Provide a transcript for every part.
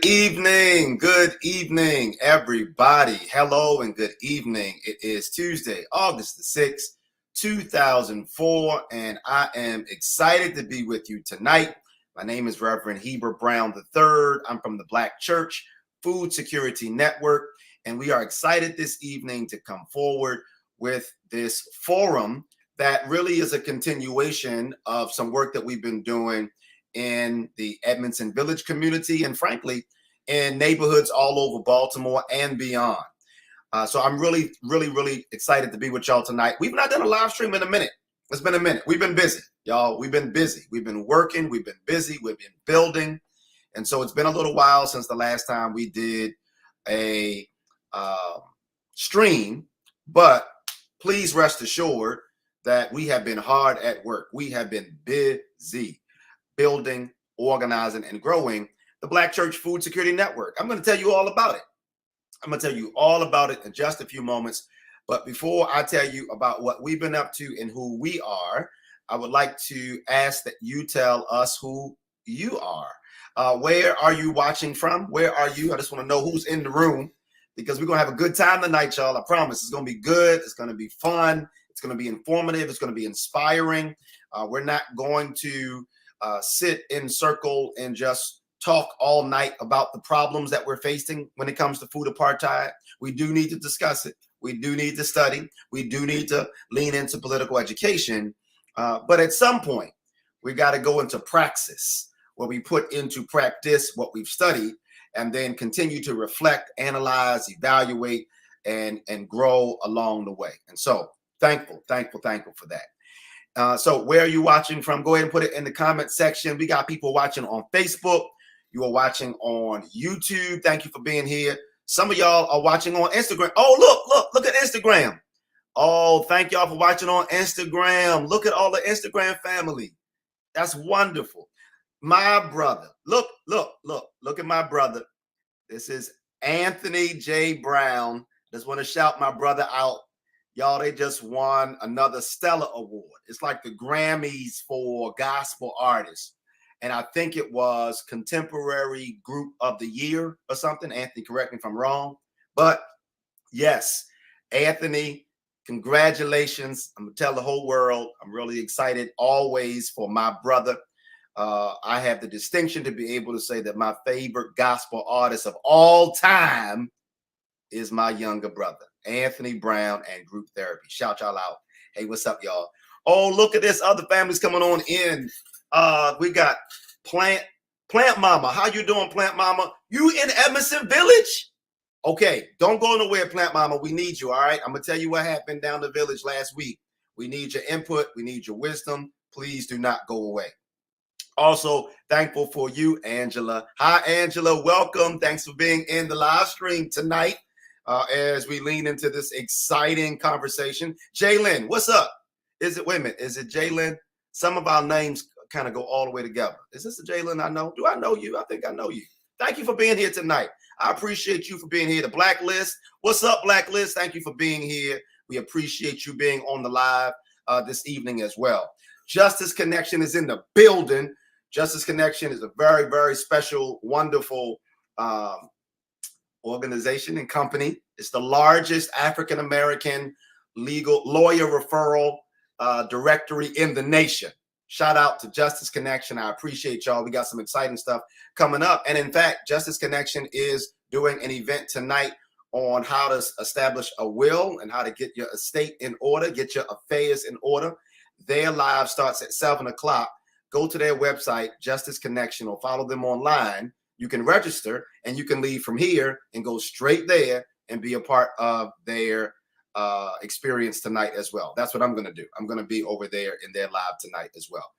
Good evening, everybody. Hello and good evening. It is Tuesday, August the 6th, 2004, and I am excited to be with you tonight. My name is Reverend Heber Brown III. I'm from the Black Church Food Security Network, and we are excited this evening to come forward with this forum that really is a continuation of some work that we've been doing in the Edmondson Village community and frankly, in neighborhoods all over Baltimore and beyond. So I'm really excited to be with y'all tonight. We've not done a live stream in a minute. It's been a minute. We've been busy, y'all. We've been busy. We've been working. We've been busy. We've been building. And so it's been a little while since the last time we did a stream, but please rest assured that we have been hard at work. We have been busy building, organizing, and growing the Black Church Food Security Network. I'm going to tell you all about it. I'm going to tell you all about it in just a few moments. But before I tell you about what we've been up to and who we are, I would like to ask that you tell us who you are. Where are you watching from? Where are you? I just want to know who's in the room because we're going to have a good time tonight, y'all. I promise. It's going to be good. It's going to be fun. It's going to be informative. It's going to be inspiring. We're not going to sit in circle and just talk all night about the problems that we're facing when it comes to food apartheid. We do need to discuss it. We do need to study. We do need to lean into political education. But at some point, we got to go into praxis where we put into practice what we've studied and then continue to reflect, analyze, evaluate, and grow along the way. And so thankful for that. So where are you watching from? Go ahead and put it in the comment section. We got people watching on Facebook. You are watching on YouTube. Thank you for being here. Some of y'all are watching on Instagram. Oh, look at Instagram. Oh, thank y'all for watching on Instagram. Look at all the Instagram family. That's wonderful. My brother. Look at my brother. This is Anthony J. Brown. Just want to shout my brother out. Y'all, they just won another Stellar Award. It's like the Grammys for gospel artists. And I think it was Contemporary Group of the Year or something. Anthony, correct me if I'm wrong. But yes, Anthony, congratulations. I'm going to tell the whole world. I'm really excited always for my brother. I have the distinction to be able to say that my favorite gospel artist of all time is my younger brother, Anthony Brown and Group Therapy. Shout y'all out. Hey, what's up, y'all? Oh, look at this. Other families coming on in. We got Plant Mama. How you doing, Plant Mama? You in Edmondson Village? Okay, don't go nowhere, Plant Mama. We need you, all right? I'm going to tell you what happened down the village last week. We need your input. We need your wisdom. Please do not go away. Also, thankful for you, Angela. Hi, Angela. Welcome. Thanks for being in the live stream tonight as we lean into this exciting conversation. Jalen, what's up? Wait a minute. Is it Jalen? Some of our names kind of go all the way together. Is this the Jalen I know? Do I know you? I think I know you. Thank you for being here tonight. I appreciate you for being here. The Blacklist. What's up, Blacklist? Thank you for being here. We appreciate you being on the live this evening as well. Justice Connection is in the building. Justice Connection is a very special, wonderful organization and company. It's the largest African-American legal lawyer referral directory in the nation. Shout out to Justice Connection. I appreciate y'all. We got some exciting stuff coming up. And in fact, Justice Connection is doing an event tonight on how to establish a will and how to get your estate in order, get your affairs in order. Their live starts at 7 o'clock. Go to their website, Justice Connection, or follow them online. You can register and you can leave from here and go straight there and be a part of their experience tonight as well. That's what I'm going to do. I'm going to be over there in their live tonight as well.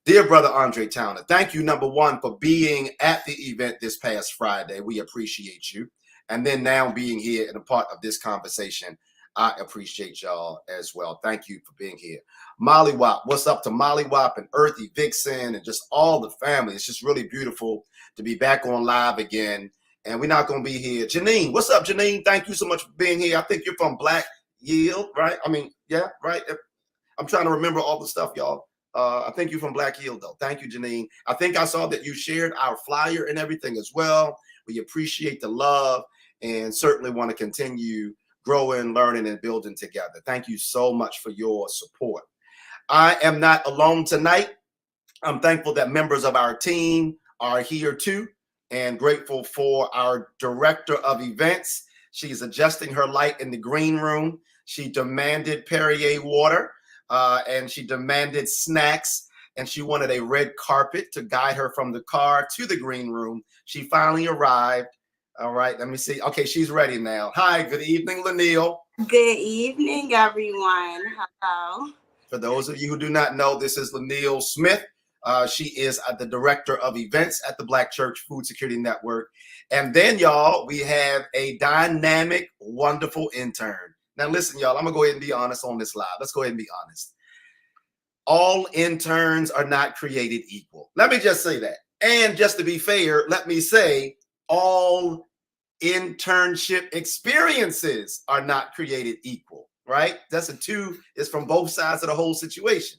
Dear brother Andre Towner, thank you, number one, for being at the event this past Friday. We appreciate you. And then now being here and a part of this conversation, I appreciate y'all as well. Thank you for being here. Molly Wop, what's up to Molly Wop and Earthy Vixen and just all the family. It's just really beautiful to be back on live again. And we're not going to be here. Janine, what's up, Janine? Thank you so much for being here. I think you're from Black Yield, right? I mean, yeah, right. I'm trying to remember all the stuff, y'all. I think you're from Black Hill, though. Thank you, Janine. I think I saw that you shared our flyer and everything as well. We appreciate the love and certainly want to continue growing, learning, and building together. Thank you so much for your support. I am not alone tonight. I'm thankful that members of our team are here too, and grateful for our director of events. She's adjusting her light in the green room. She demanded Perrier water, and she demanded snacks, and she wanted a red carpet to guide her from the car to the green room. She finally arrived. All right, let me see. Okay, she's ready now. Hi, good evening, Lanille. Good evening, everyone. Hello. For those of you who do not know, this is Lanille Smith. She is the director of events at the Black Church Food Security Network. And then, y'all, we have a dynamic, wonderful intern. Now, listen, y'all, I'm going to go ahead and be honest on this live. Let's go ahead and be honest. All interns are not created equal. Let me just say that. And just to be fair, let me say all internship experiences are not created equal, right? That's it's from both sides of the whole situation.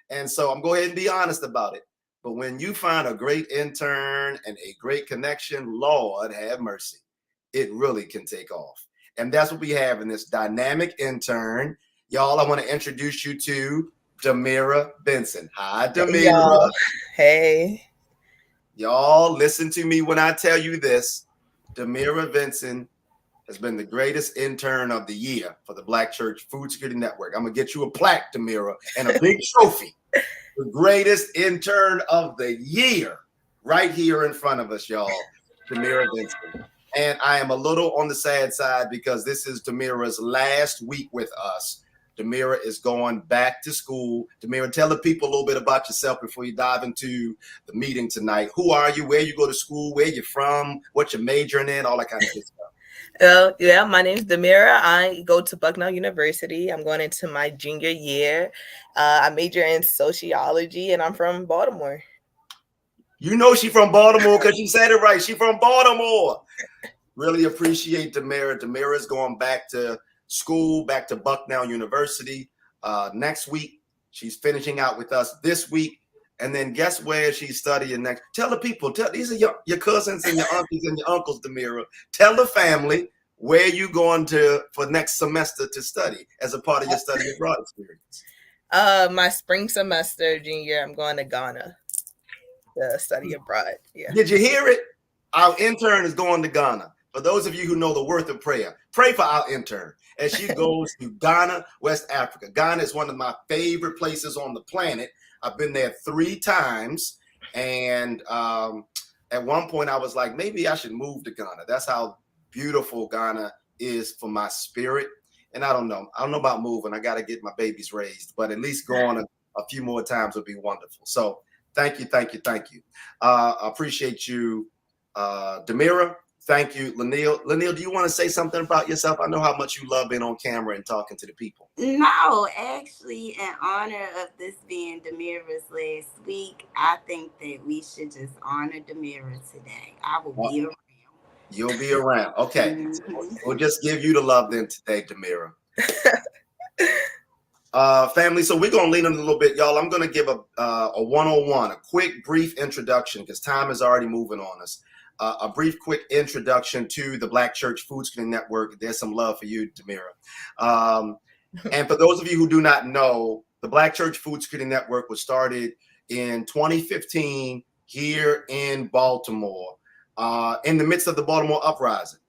And so I'm going to go ahead and be honest about it. But when you find a great intern and a great connection, Lord have mercy, it really can take off. And that's what we have in this dynamic intern. Y'all, I want to introduce you to Damira Benson. Hi, Damira. Y'all. Hey. Y'all, listen to me when I tell you this. Damira Benson has been the greatest intern of the year for the Black Church Food Security Network. I'm going to get you a plaque, Damira, and a big trophy. The greatest intern of the year right here in front of us, y'all, Damira Benson. And I am a little on the sad side because this is Damira's last week with us. Damira is going back to school. Damira, tell the people a little bit about yourself before you dive into the meeting tonight. Who are you? Where you go to school? Where you're from? What you're majoring in? All that kind of good stuff. Yeah, my name's Damira. I go to Bucknell University. I'm going into my junior year. I major in sociology, and I'm from Baltimore. You know she's from Baltimore because she said it right. She's from Baltimore. Really appreciate Damira. Damira is going back to school, back to Bucknell University next week. She's finishing out with us this week. And then guess where she's studying next? Tell the people, these are your cousins and your aunties and your uncles, Damira. Tell the family where you going to for next semester to study as a part of your study abroad experience. My spring semester, junior, I'm going to Ghana to study abroad. Yeah. Did you hear it? Our intern is going to Ghana. For those of you who know the worth of prayer, pray for our intern as she goes to Ghana, West Africa. Ghana is one of my favorite places on the planet. I've been there 3 times. And at one point I was like, maybe I should move to Ghana. That's how beautiful Ghana is for my spirit. And I don't know about moving. I got to get my babies raised, but at least going a few more times would be wonderful. So thank you. I appreciate you, Damira. Thank you, Lanille. Lanille, do you want to say something about yourself? I know how much you love being on camera and talking to the people. No, actually, in honor of this being Damira's last week, I think that we should just honor Damira today. I will be around. You'll be around. Okay. Mm-hmm. We'll just give you the love then today, Damira. Family, so we're going to lean in a little bit, y'all. I'm going to give a 101, a quick, brief introduction because time is already moving on us. A brief, quick introduction to the Black Church Food Security Network. There's some love for you, Damira. And for those of you who do not know, the Black Church Food Security Network was started in 2015 here in Baltimore, in the midst of the Baltimore uprising.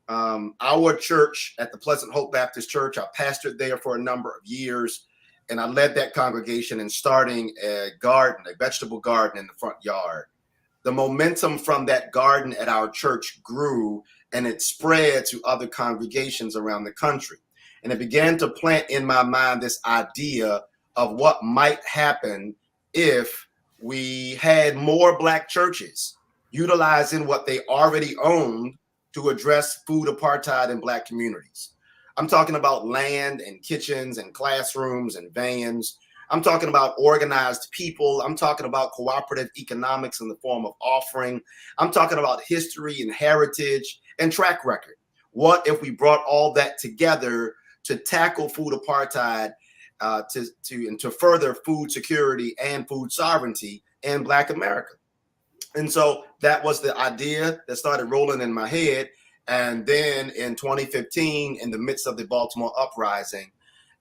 Our church at the Pleasant Hope Baptist Church, I pastored there for a number of years, and I led that congregation in starting a vegetable garden in the front yard. The momentum from that garden at our church grew, and it spread to other congregations around the country. And it began to plant in my mind this idea of what might happen if we had more Black churches utilizing what they already owned to address food apartheid in Black communities. I'm talking about land and kitchens and classrooms and vans. I'm talking about organized people. I'm talking about cooperative economics in the form of offering. I'm talking about history and heritage and track record. What if we brought all that together to tackle food apartheid, to further food security and food sovereignty in Black America? And so that was the idea that started rolling in my head. And then in 2015, in the midst of the Baltimore uprising,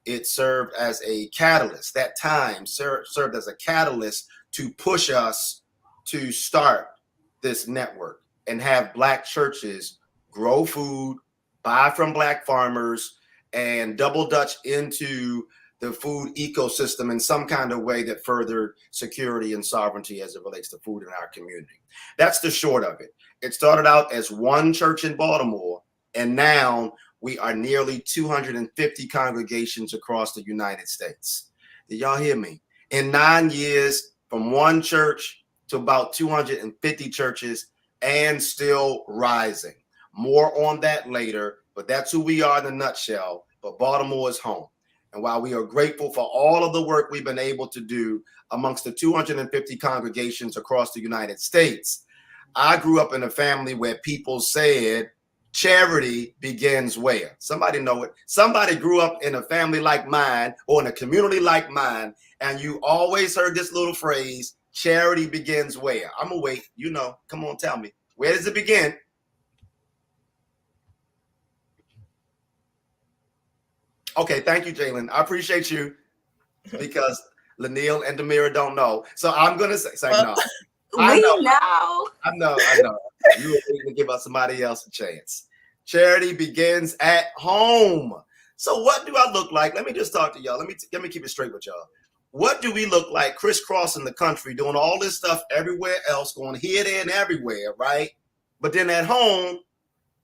it served as a catalyst. That time served as a catalyst to push us to start this network and have Black churches grow food, buy from Black farmers, and double dutch into the food ecosystem in some kind of way that furthered security and sovereignty as it relates to food in our community. That's the short of it. It started out as one church in Baltimore, and now we are nearly 250 congregations across the United States. Did y'all hear me? In 9 years, from one church to about 250 churches, and still rising. More on that later, but that's who we are in a nutshell. But Baltimore is home. And while we are grateful for all of the work we've been able to do amongst the 250 congregations across the United States, I grew up in a family where people said, charity begins where? Somebody know it. Somebody grew up in a family like mine or in a community like mine, and you always heard this little phrase, charity begins where? I'm gonna wait. You know, come on, tell me. Where does it begin? Okay, thank you, Jalen. I appreciate you because Lanil and Demira don't know. So I'm gonna say no. I know. You were waiting to give us somebody else a chance. Charity begins at home. So what do I look like? Let me just talk to y'all. Let me keep it straight with y'all. What do we look like crisscrossing the country, doing all this stuff everywhere else, going here, there, and everywhere, right? But then at home,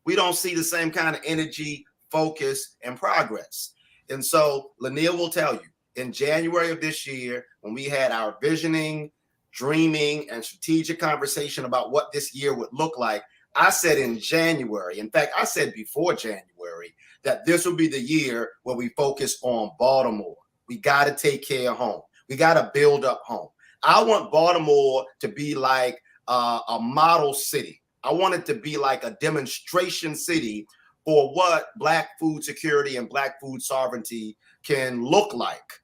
we don't see the same kind of energy, focus, and progress. And so Lanil will tell you, in January of this year, when we had our visioning, dreaming, and strategic conversation about what this year would look like, I said in January, in fact, I said before January, that this would be the year where we focus on Baltimore. We got to take care of home. We got to build up home. I want Baltimore to be like a model city. I want it to be like a demonstration city for what Black food security and Black food sovereignty can look like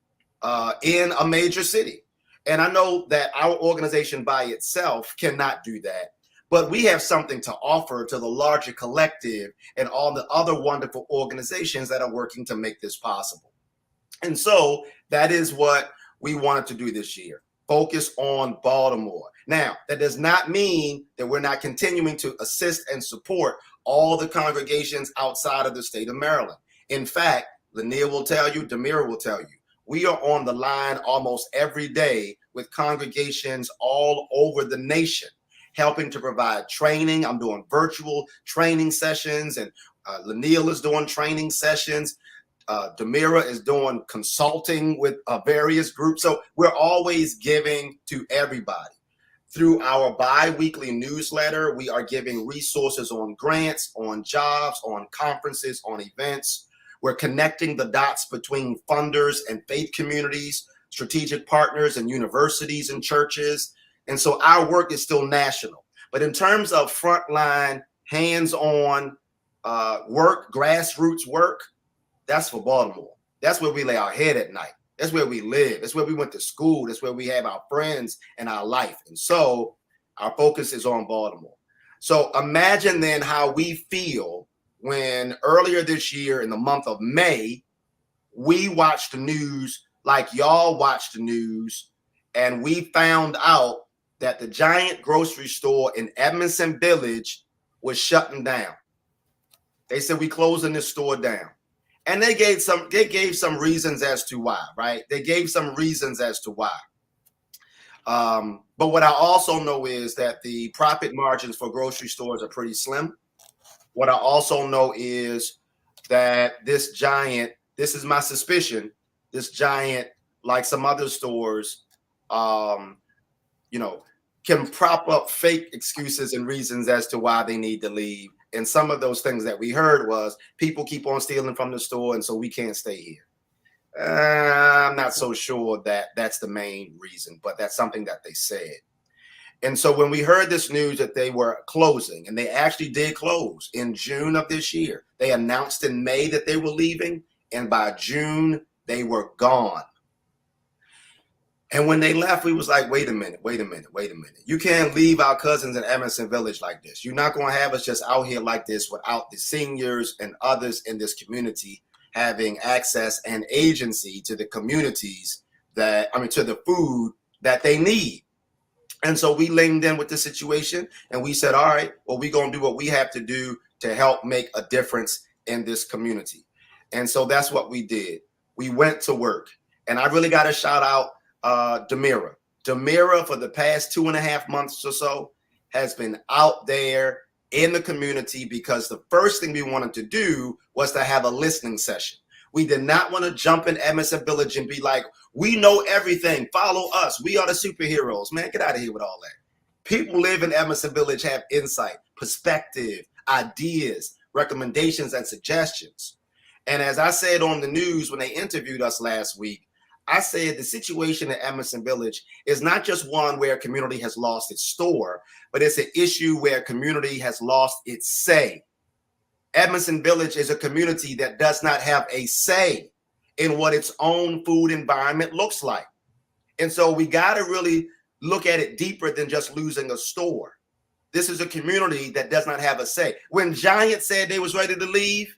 in a major city. And I know that our organization by itself cannot do that, but we have something to offer to the larger collective and all the other wonderful organizations that are working to make this possible. And so that is what we wanted to do this year. Focus on Baltimore. Now, that does not mean that we're not continuing to assist and support all the congregations outside of the state of Maryland. In fact, Lanier will tell you, Demira will tell you, we are on the line almost every day with congregations all over the nation, helping to provide training. I'm doing virtual training sessions, and Lanier is doing training sessions. Demira is doing consulting with various groups. So we're always giving to everybody. Through our bi-weekly newsletter, we are giving resources on grants, on jobs, on conferences, on events. We're connecting the dots between funders and faith communities, strategic partners and universities and churches. And so our work is still national. But in terms of frontline, hands-on work, grassroots work, that's for Baltimore. That's where we lay our head at night. That's where we live. That's where we went to school. That's where we have our friends and our life. And so our focus is on Baltimore. So imagine then how we feel when earlier this year in the month of May, we watched the news like y'all watched the news, and we found out that the giant grocery store in Edmondson Village was shutting down. They said, we closing this store down. And they gave some reasons as to why, right? They gave some reasons as to why. But what I also know is that the profit margins for grocery stores are pretty slim. What I also know is that this giant, this is my suspicion, this giant, like some other stores, can prop up fake excuses and reasons as to why they need to leave. And some of those things that we heard was people keep on stealing from the store, and so we can't stay here. I'm not so sure that that's the main reason, but that's something that they said. And so when we heard this news that they were closing, and they actually did close in June of this year, they announced in May that they were leaving, and by June, they were gone. And when they left, we was like, wait a minute. You can't leave our cousins in Edmondson Village like this. You're not going to have us just out here like this without the seniors and others in this community having access and agency to the communities to the food that they need. And so we leaned in with the situation and we said, all right, well, we're going to do what we have to do to help make a difference in this community. And so that's what we did. We went to work. And I really got to shout out Demira. Demira, for the past 2.5 months or so, has been out there in the community because the first thing we wanted to do was to have a listening session. We did not want to jump in Edmondson Village and be like, we know everything, follow us, we are the superheroes. Man, get out of here with all that. People live in Edmondson Village have insight, perspective, ideas, recommendations, and suggestions. And as I said on the news when they interviewed us last week, I said the situation in Edmondson Village is not just one where a community has lost its store, but it's an issue where a community has lost its say. Edmondson Village is a community that does not have a say in what its own food environment looks like. And so we got to really look at it deeper than just losing a store. This is a community that does not have a say. When Giant said they was ready to leave,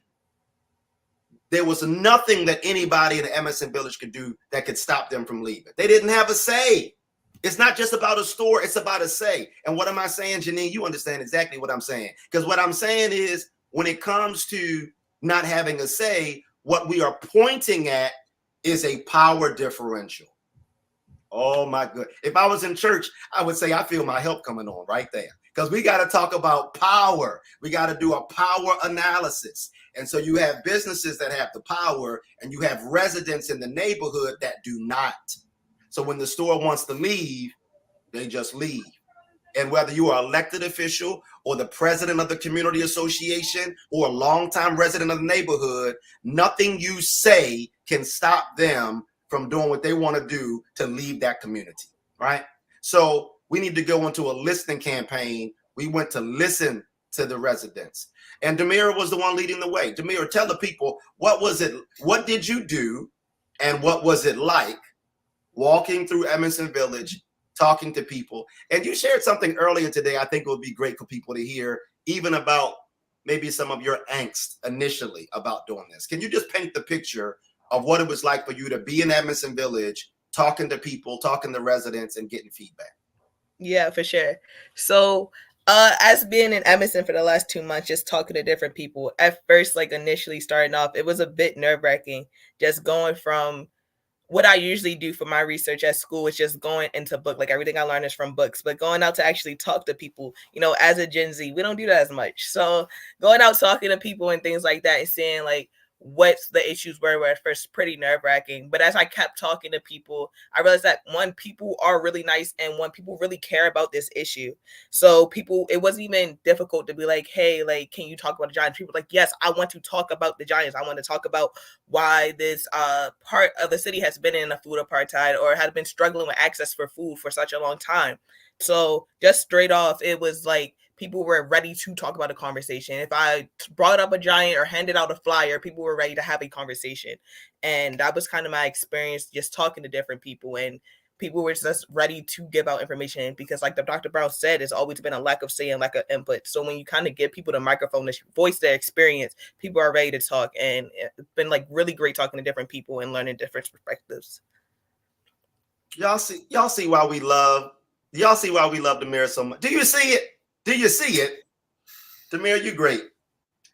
there was nothing that anybody in the Edmondson Village could do that could stop them from leaving. They didn't have a say. It's not just about a store, it's about a say. And what am I saying, Janine? You understand exactly what I'm saying. Because what I'm saying is, when it comes to not having a say, what we are pointing at is a power differential. Oh my good. If I was in church, I would say I feel my help coming on right there. Because we got to talk about power. We got to do a power analysis. And so you have businesses that have the power and you have residents in the neighborhood that do not. So when the store wants to leave, they just leave. And whether you are an elected official or the president of the community association or a longtime resident of the neighborhood, nothing you say can stop them from doing what they want to do to leave that community, right? So we need to go into a listening campaign. We went to listen to the residents. And Demira was the one leading the way. Demira, tell the people, what was it? What did you do? And what was it like walking through Edmondson Village, talking to people? And you shared something earlier today I think it would be great for people to hear, even about maybe some of your angst initially about doing this. Can you just paint the picture of what it was like for you to be in Edmondson Village, talking to people, talking to residents, and getting feedback? Yeah, for sure. So as being in Edmondson for the last 2 months, just talking to different people, at first, like initially starting off, it was a bit nerve-wracking, just going from what I usually do for my research at school is just going into book, like everything I learn is from books, but going out to actually talk to people, as a Gen Z, we don't do that as much. So going out, talking to people and things like that and seeing like what the issues were at first pretty nerve-wracking. But as I kept talking to people, I realized that one, people are really nice, and one, people really care about this issue. So people, it wasn't even difficult to be like, hey, like, can you talk about the Giants? People were like, yes, I want to talk about the Giants. I want to talk about why this part of the city has been in a food apartheid or has been struggling with access for food for such a long time. So just straight off, it was like people were ready to talk about a conversation. If I brought up a Giant or handed out a flyer, people were ready to have a conversation. And that was kind of my experience, just talking to different people, and people were just ready to give out information because, like Dr. Brown said, it's always been a lack of say and lack of input. So when you kind of give people the microphone to voice their experience, people are ready to talk. And it's been like really great talking to different people and learning different perspectives. Y'all see why we love Demira so much. Do you see it? Do you see it? Demira, you're great.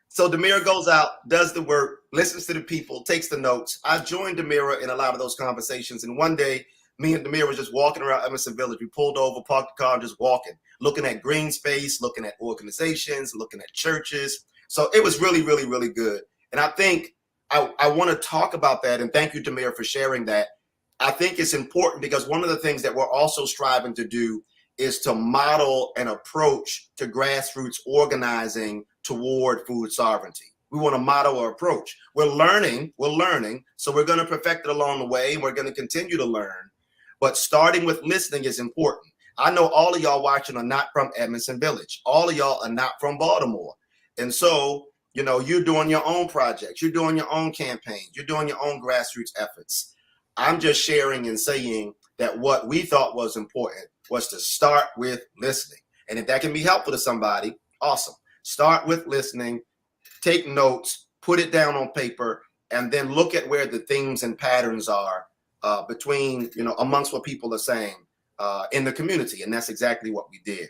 So Demira goes out, does the work, listens to the people, takes the notes. I joined Demira in a lot of those conversations. And one day, me and Demira was just walking around Edmondson Village. We pulled over, parked the car, and just walking, looking at green space, looking at organizations, looking at churches. So it was really, really, really good. And I think I want to talk about that. And thank you, Demira, for sharing that. I think it's important because one of the things that we're also striving to do is to model an approach to grassroots organizing toward food sovereignty. We want to model our approach. We're learning, so we're going to perfect it along the way, and we're going to continue to learn. But starting with listening is important. I know all of y'all watching are not from Edmondson Village. All of y'all are not from Baltimore. And so, you're doing your own projects. You're doing your own campaigns. You're doing your own grassroots efforts. I'm just sharing and saying that what we thought was important was to start with listening. And if that can be helpful to somebody, awesome. Start with listening, take notes, put it down on paper, and then look at where the themes and patterns are between, amongst what people are saying in the community. And that's exactly what we did.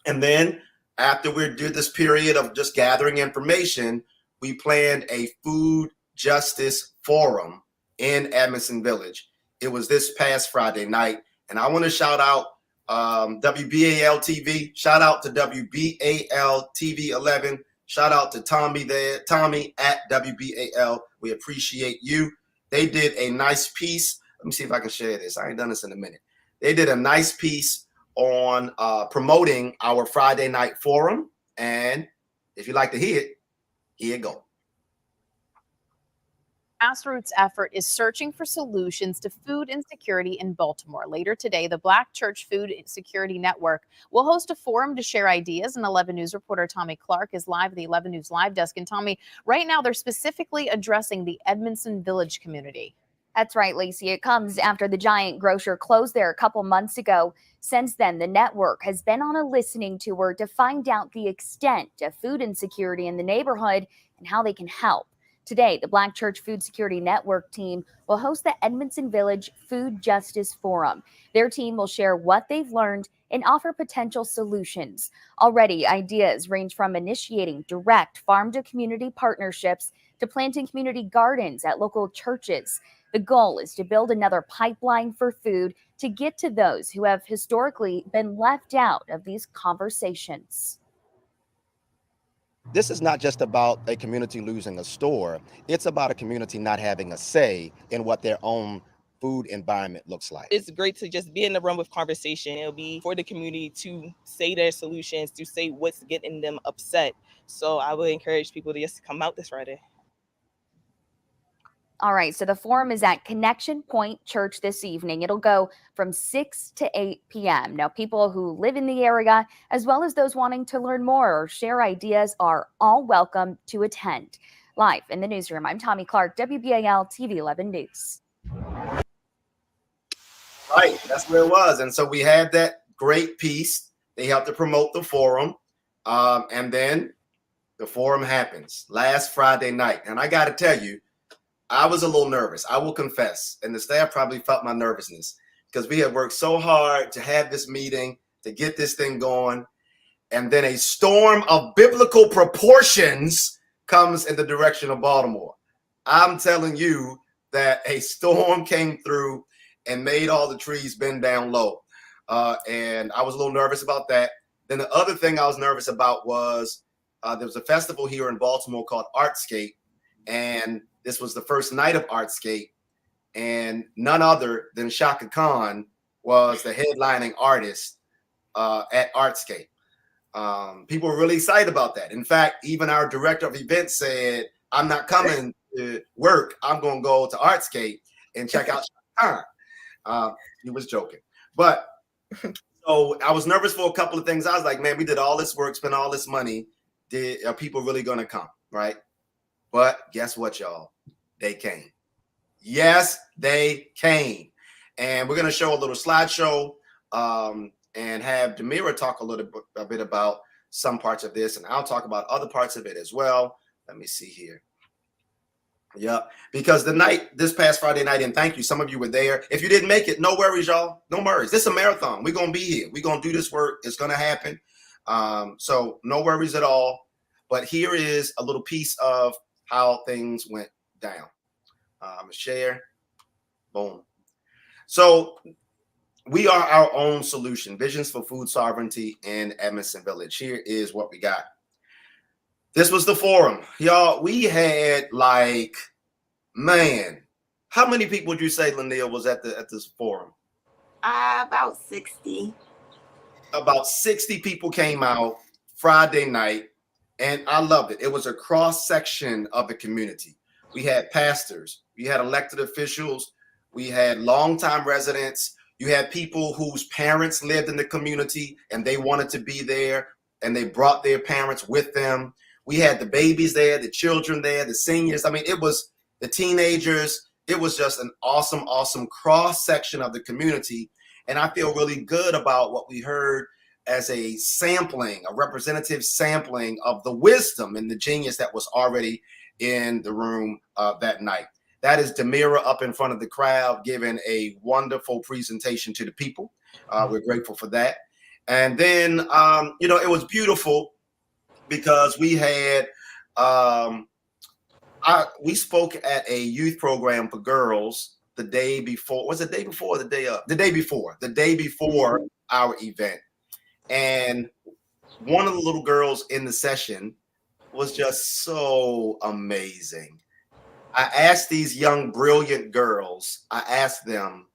And then after we did this period of just gathering information, we planned a food justice forum in Edmondson Village. It was this past Friday night. And I want to shout out WBAL TV. Shout out to WBAL TV 11. Shout out to Tommy there, Tommy at WBAL. We appreciate you. They did a nice piece. Let me see if I can share this. I ain't done this in a minute. They did a nice piece on promoting our Friday night forum. And if you'd like to hear it, here you go. Grassroots effort is searching for solutions to food insecurity in Baltimore. Later today, the Black Church Food Security Network will host a forum to share ideas. And 11 News reporter Tommy Clark is live at the 11 News Live Desk. And Tommy, right now they're specifically addressing the Edmondson Village community. That's right, Lacey. It comes after the giant grocer closed there a couple months ago. Since then, the network has been on a listening tour to find out the extent of food insecurity in the neighborhood and how they can help. Today, the Black Church Food Security Network team will host the Edmondson Village Food Justice Forum. Their team will share what they've learned and offer potential solutions. Already, ideas range from initiating direct farm-to-community partnerships to planting community gardens at local churches. The goal is to build another pipeline for food to get to those who have historically been left out of these conversations. This is not just about a community losing a store. It's about a community not having a say in what their own food environment looks like. It's great to just be in the room with conversation. It'll be for the community to say their solutions, to say what's getting them upset. So I would encourage people to just come out this Friday. All right, so the forum is at Connexion Point Church this evening. It'll go from 6 to 8 p.m. Now, people who live in the area, as well as those wanting to learn more or share ideas, are all welcome to attend. Live in the newsroom, I'm Tommy Clark, WBAL TV 11 News. Right, that's where it was. And so we had that great piece. They helped to promote the forum. And then the forum happens last Friday night. And I got to tell you, I was a little nervous. I will confess. And the staff probably felt my nervousness because we had worked so hard to have this meeting, to get this thing going. And then a storm of biblical proportions comes in the direction of Baltimore. I'm telling you that a storm came through and made all the trees bend down low. And I was a little nervous about that. Then the other thing I was nervous about was there was a festival here in Baltimore called Artscape. And this was the first night of Artscape, and none other than Shaka Khan was the headlining artist at Artscape. People were really excited about that. In fact, even our director of events said, I'm not coming to work. I'm going to go to Artscape and check out Shaka Khan. He was joking. But so I was nervous for a couple of things. I was like, man, we did all this work, spent all this money. Are people really going to come, right? But guess what, y'all? They came. Yes, they came. And we're going to show a little slideshow and have Demira talk a bit about some parts of this. And I'll talk about other parts of it as well. Let me see here. Yeah, because this past Friday night, and thank you, some of you were there. If you didn't make it, no worries, y'all. No worries. This is a marathon. We're going to be here. We're going to do this work. It's going to happen. So no worries at all. But here is a little piece of how things went down. I'm gonna share. Boom. So we are our own solution. Visions for food sovereignty in Edmondson Village. Here is what we got. This was the forum. Y'all, we had how many people would you say, Laniel, was at this forum? About 60. About 60 people came out Friday night. And I loved it. It was a cross section of the community. We had pastors, we had elected officials, we had longtime residents. You had people whose parents lived in the community and they wanted to be there and they brought their parents with them. We had the babies there, the children there, the seniors. I mean, it was the teenagers. It was just an awesome cross section of the community. And I feel really good about what we heard as a sampling, a representative sampling of the wisdom and the genius that was already in the room that night. That is Demira up in front of the crowd, giving a wonderful presentation to the people. We're grateful for that. And then, it was beautiful because we had, we spoke at a youth program for girls the day before. Was it the day before or the day of? The day before our event. And one of the little girls in the session was just so amazing. I asked these young, brilliant girls, I asked them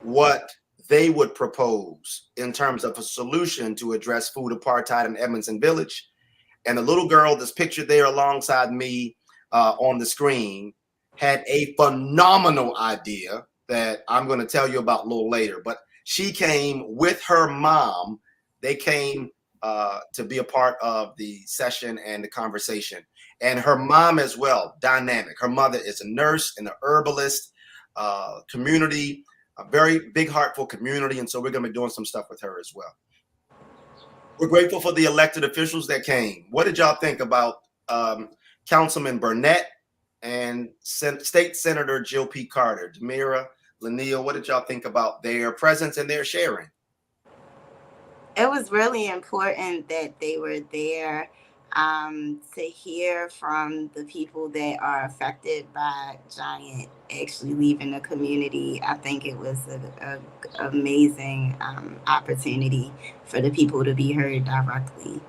what they would propose in terms of a solution to address food apartheid in Edmondson Village. And the little girl that's pictured there alongside me on the screen had a phenomenal idea that I'm going to tell you about a little later. But she came with her mom. They came to be a part of the session and the conversation. And her mom as well, dynamic. Her mother is a nurse in the herbalist community, a very big, heartful community. And so we're going to be doing some stuff with her as well. We're grateful for the elected officials that came. What did y'all think about Councilman Burnett and State Senator Jill P. Carter? Demira, Lanille, what did y'all think about their presence and their sharing? It was really important that they were there to hear from the people that are affected by Giant actually leaving the community. I think it was an amazing opportunity for the people to be heard directly.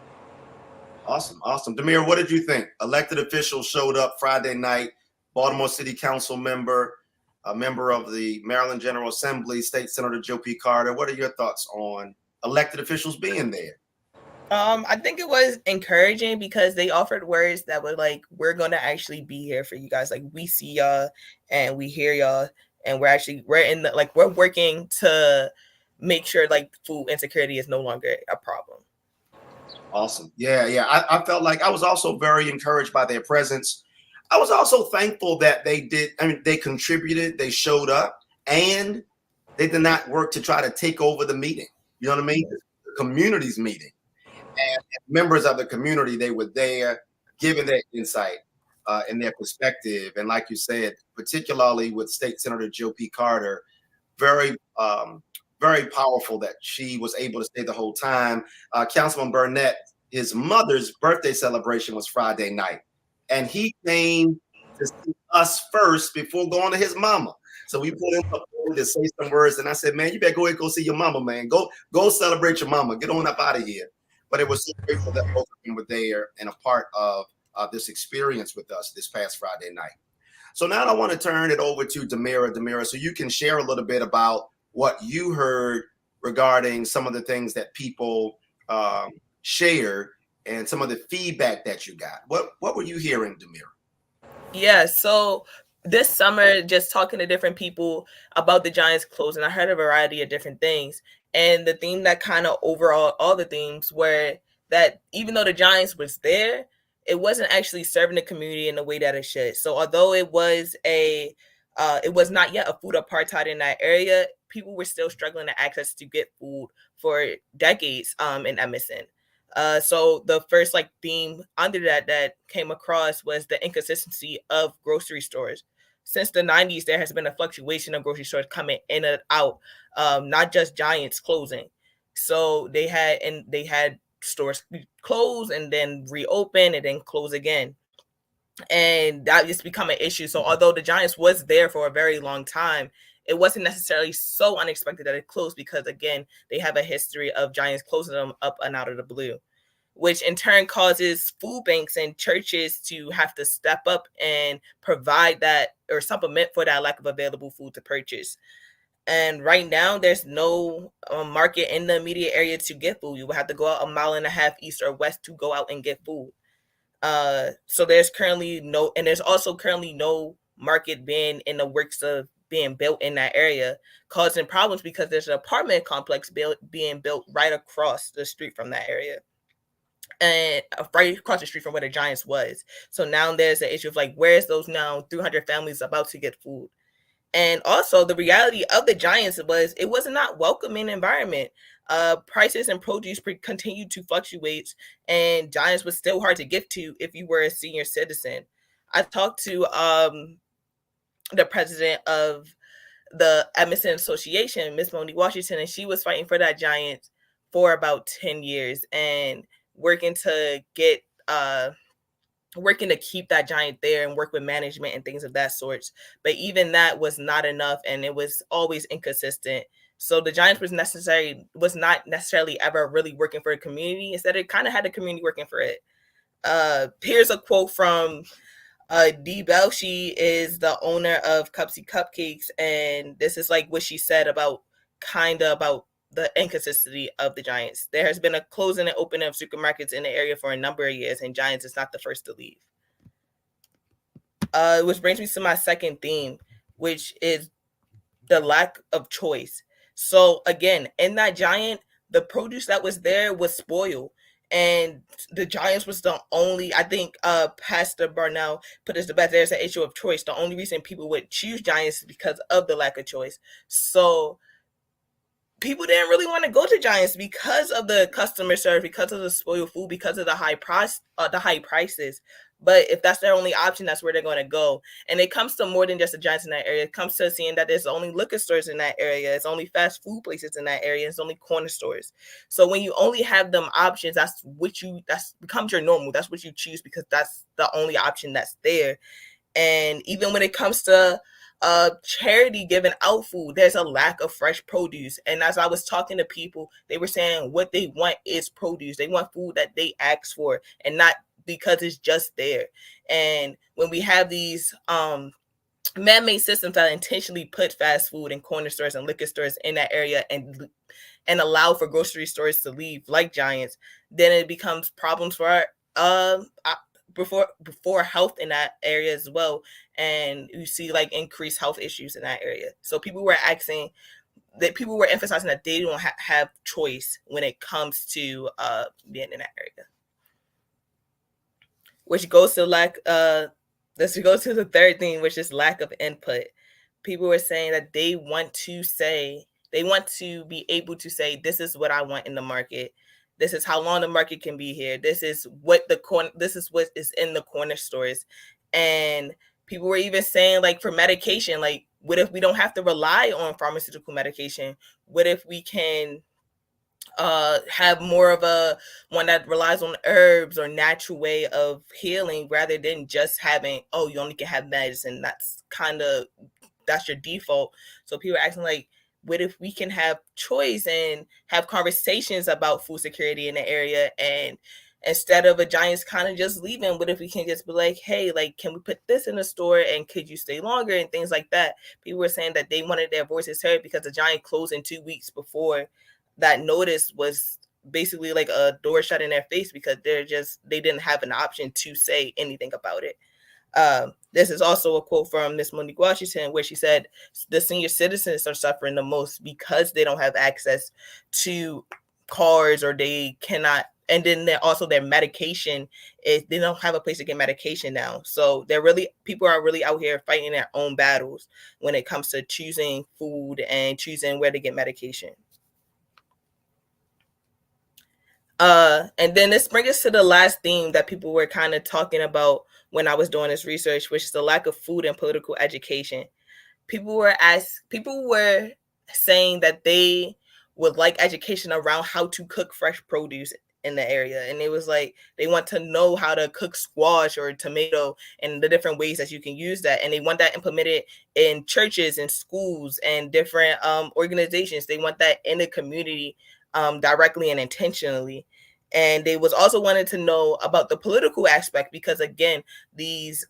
Awesome. Demira, what did you think? Elected officials showed up Friday night, Baltimore City Council member, a member of the Maryland General Assembly, State Senator Jill P. Carter. What are your thoughts on elected officials being there? I think it was encouraging because they offered words that were like, we're going to actually be here for you guys. Like, we see y'all and we hear y'all, and we're working to make sure like food insecurity is no longer a problem. Awesome. Yeah. I felt like I was also very encouraged by their presence. I was also thankful that they contributed, they showed up, and they did not work to try to take over the meeting. You know what I mean? The community's meeting. And members of the community, they were there giving their insight and their perspective. And like you said, particularly with State Senator Jill P. Carter, very powerful that she was able to stay the whole time. Councilman Burnett, his mother's birthday celebration was Friday night. And he came to see us first before going to his mama. So we pulled him up to say some words. And I said, man, you better go ahead and go see your mama, man. Go celebrate your mama. Get on up out of here. But it was so grateful that both of them were there and a part of this experience with us this past Friday night. So now I want to turn it over to Demira. Demira, so you can share a little bit about what you heard regarding some of the things that people shared and some of the feedback that you got. What were you hearing, Demira? Yeah, so this summer, just talking to different people about the Giants closing, I heard a variety of different things. And the theme that kind of overall, all the themes were that even though the Giants was there, it wasn't actually serving the community in the way that it should. So although it was not yet a food apartheid in that area, people were still struggling to access to get food for decades in Edmondson. So the first theme under that came across was the inconsistency of grocery stores. Since the 90s, there has been a fluctuation of grocery stores coming in and out, not just Giants closing. So they had stores close and then reopen and then close again. And that just become an issue. So although the Giants was there for a very long time, it wasn't necessarily so unexpected that it closed because, again, they have a history of Giants closing them up and out of the blue, which in turn causes food banks and churches to have to step up and provide that or supplement for that lack of available food to purchase. And right now, there's no market in the immediate area to get food. You will have to go out 1.5 miles east or west to go out and get food. So there's also currently no market being in the works of being built in that area, causing problems because there's an apartment complex being built right across the street from that area. And right across the street from where the Giants was. So now there's the issue of where's those now 300 families about to get food? And also the reality of the Giants was it was not welcoming environment. Prices and produce continued to fluctuate, and Giants was still hard to get to if you were a senior citizen. I talked to the president of the Edmondson Association, Miss Monique Washington, and she was fighting for that Giants for about 10 years and working to get working to keep that Giant there and work with management and things of that sort. But even that was not enough, and it was always inconsistent. So the Giants was not necessarily ever really working for the community. Instead, it kind of had the community working for it. Here's a quote from Dee Bell. She is the owner of Cupsy Cupcakes, and this is like what she said about the inconsistency of the Giants. There has been a closing and opening of supermarkets in the area for a number of years, and Giants is not the first to leave. Which brings me to my second theme, which is the lack of choice. So again, in that Giant, the produce that was there was spoiled. And the Giants was the only, I think Pastor Barnell put this to best, there's an issue of choice. The only reason people would choose Giants is because of the lack of choice. So people didn't really want to go to Giants because of the customer service, because of the spoiled food, because of the high prices. But if that's their only option, that's where they're going to go. And it comes to more than just the Giants in that area. It comes to seeing that there's only liquor stores in that area. It's only fast food places in that area. It's only corner stores. So when you only have them options, that's becomes your normal. That's what you choose because that's the only option that's there. And even when it comes to charity giving out food, there's a lack of fresh produce. And as I was talking to people, they were saying what they want is produce. They want food that they ask for and not because it's just there. And when we have these man-made systems that intentionally put fast food and corner stores and liquor stores in that area and allow for grocery stores to leave like Giants, then it becomes problems for our before health in that area as well. And you see like increased health issues in that area. So people were emphasizing that they don't have choice when it comes to being in that area. Which goes to let's go to the third thing, which is lack of input. People were saying that they want to be able to say, this is what I want in the market. This is how long the market can be here. This is what is in the corner stores. And people were even saying, like, for medication, like, what if we don't have to rely on pharmaceutical medication? What if we can have more of a one that relies on herbs or natural way of healing rather than just having, oh, you only can have medicine. That's your default. So people are asking, like, what if we can have choice and have conversations about food security in the area? And instead of a Giants kind of just leaving, what if we can just be like, hey, like, can we put this in the store and could you stay longer and things like that? People were saying that they wanted their voices heard because the Giant closed in 2 weeks before that notice was basically like a door shut in their face because they didn't have an option to say anything about it. This is also a quote from Miss Monique Washington where she said the senior citizens are suffering the most because they don't have access to cars or they cannot. And then also their medication is they don't have a place to get medication now. So people are really out here fighting their own battles when it comes to choosing food and choosing where to get medication. And then this brings us to the last theme that people were kind of talking about when I was doing this research, which is the lack of food and political education. People were saying that they would like education around how to cook fresh produce in the area. And it was like, they want to know how to cook squash or tomato and the different ways that you can use that. And they want that implemented in churches and schools and different organizations. They want that in the community directly and intentionally. And they was also wanted to know about the political aspect because, again, these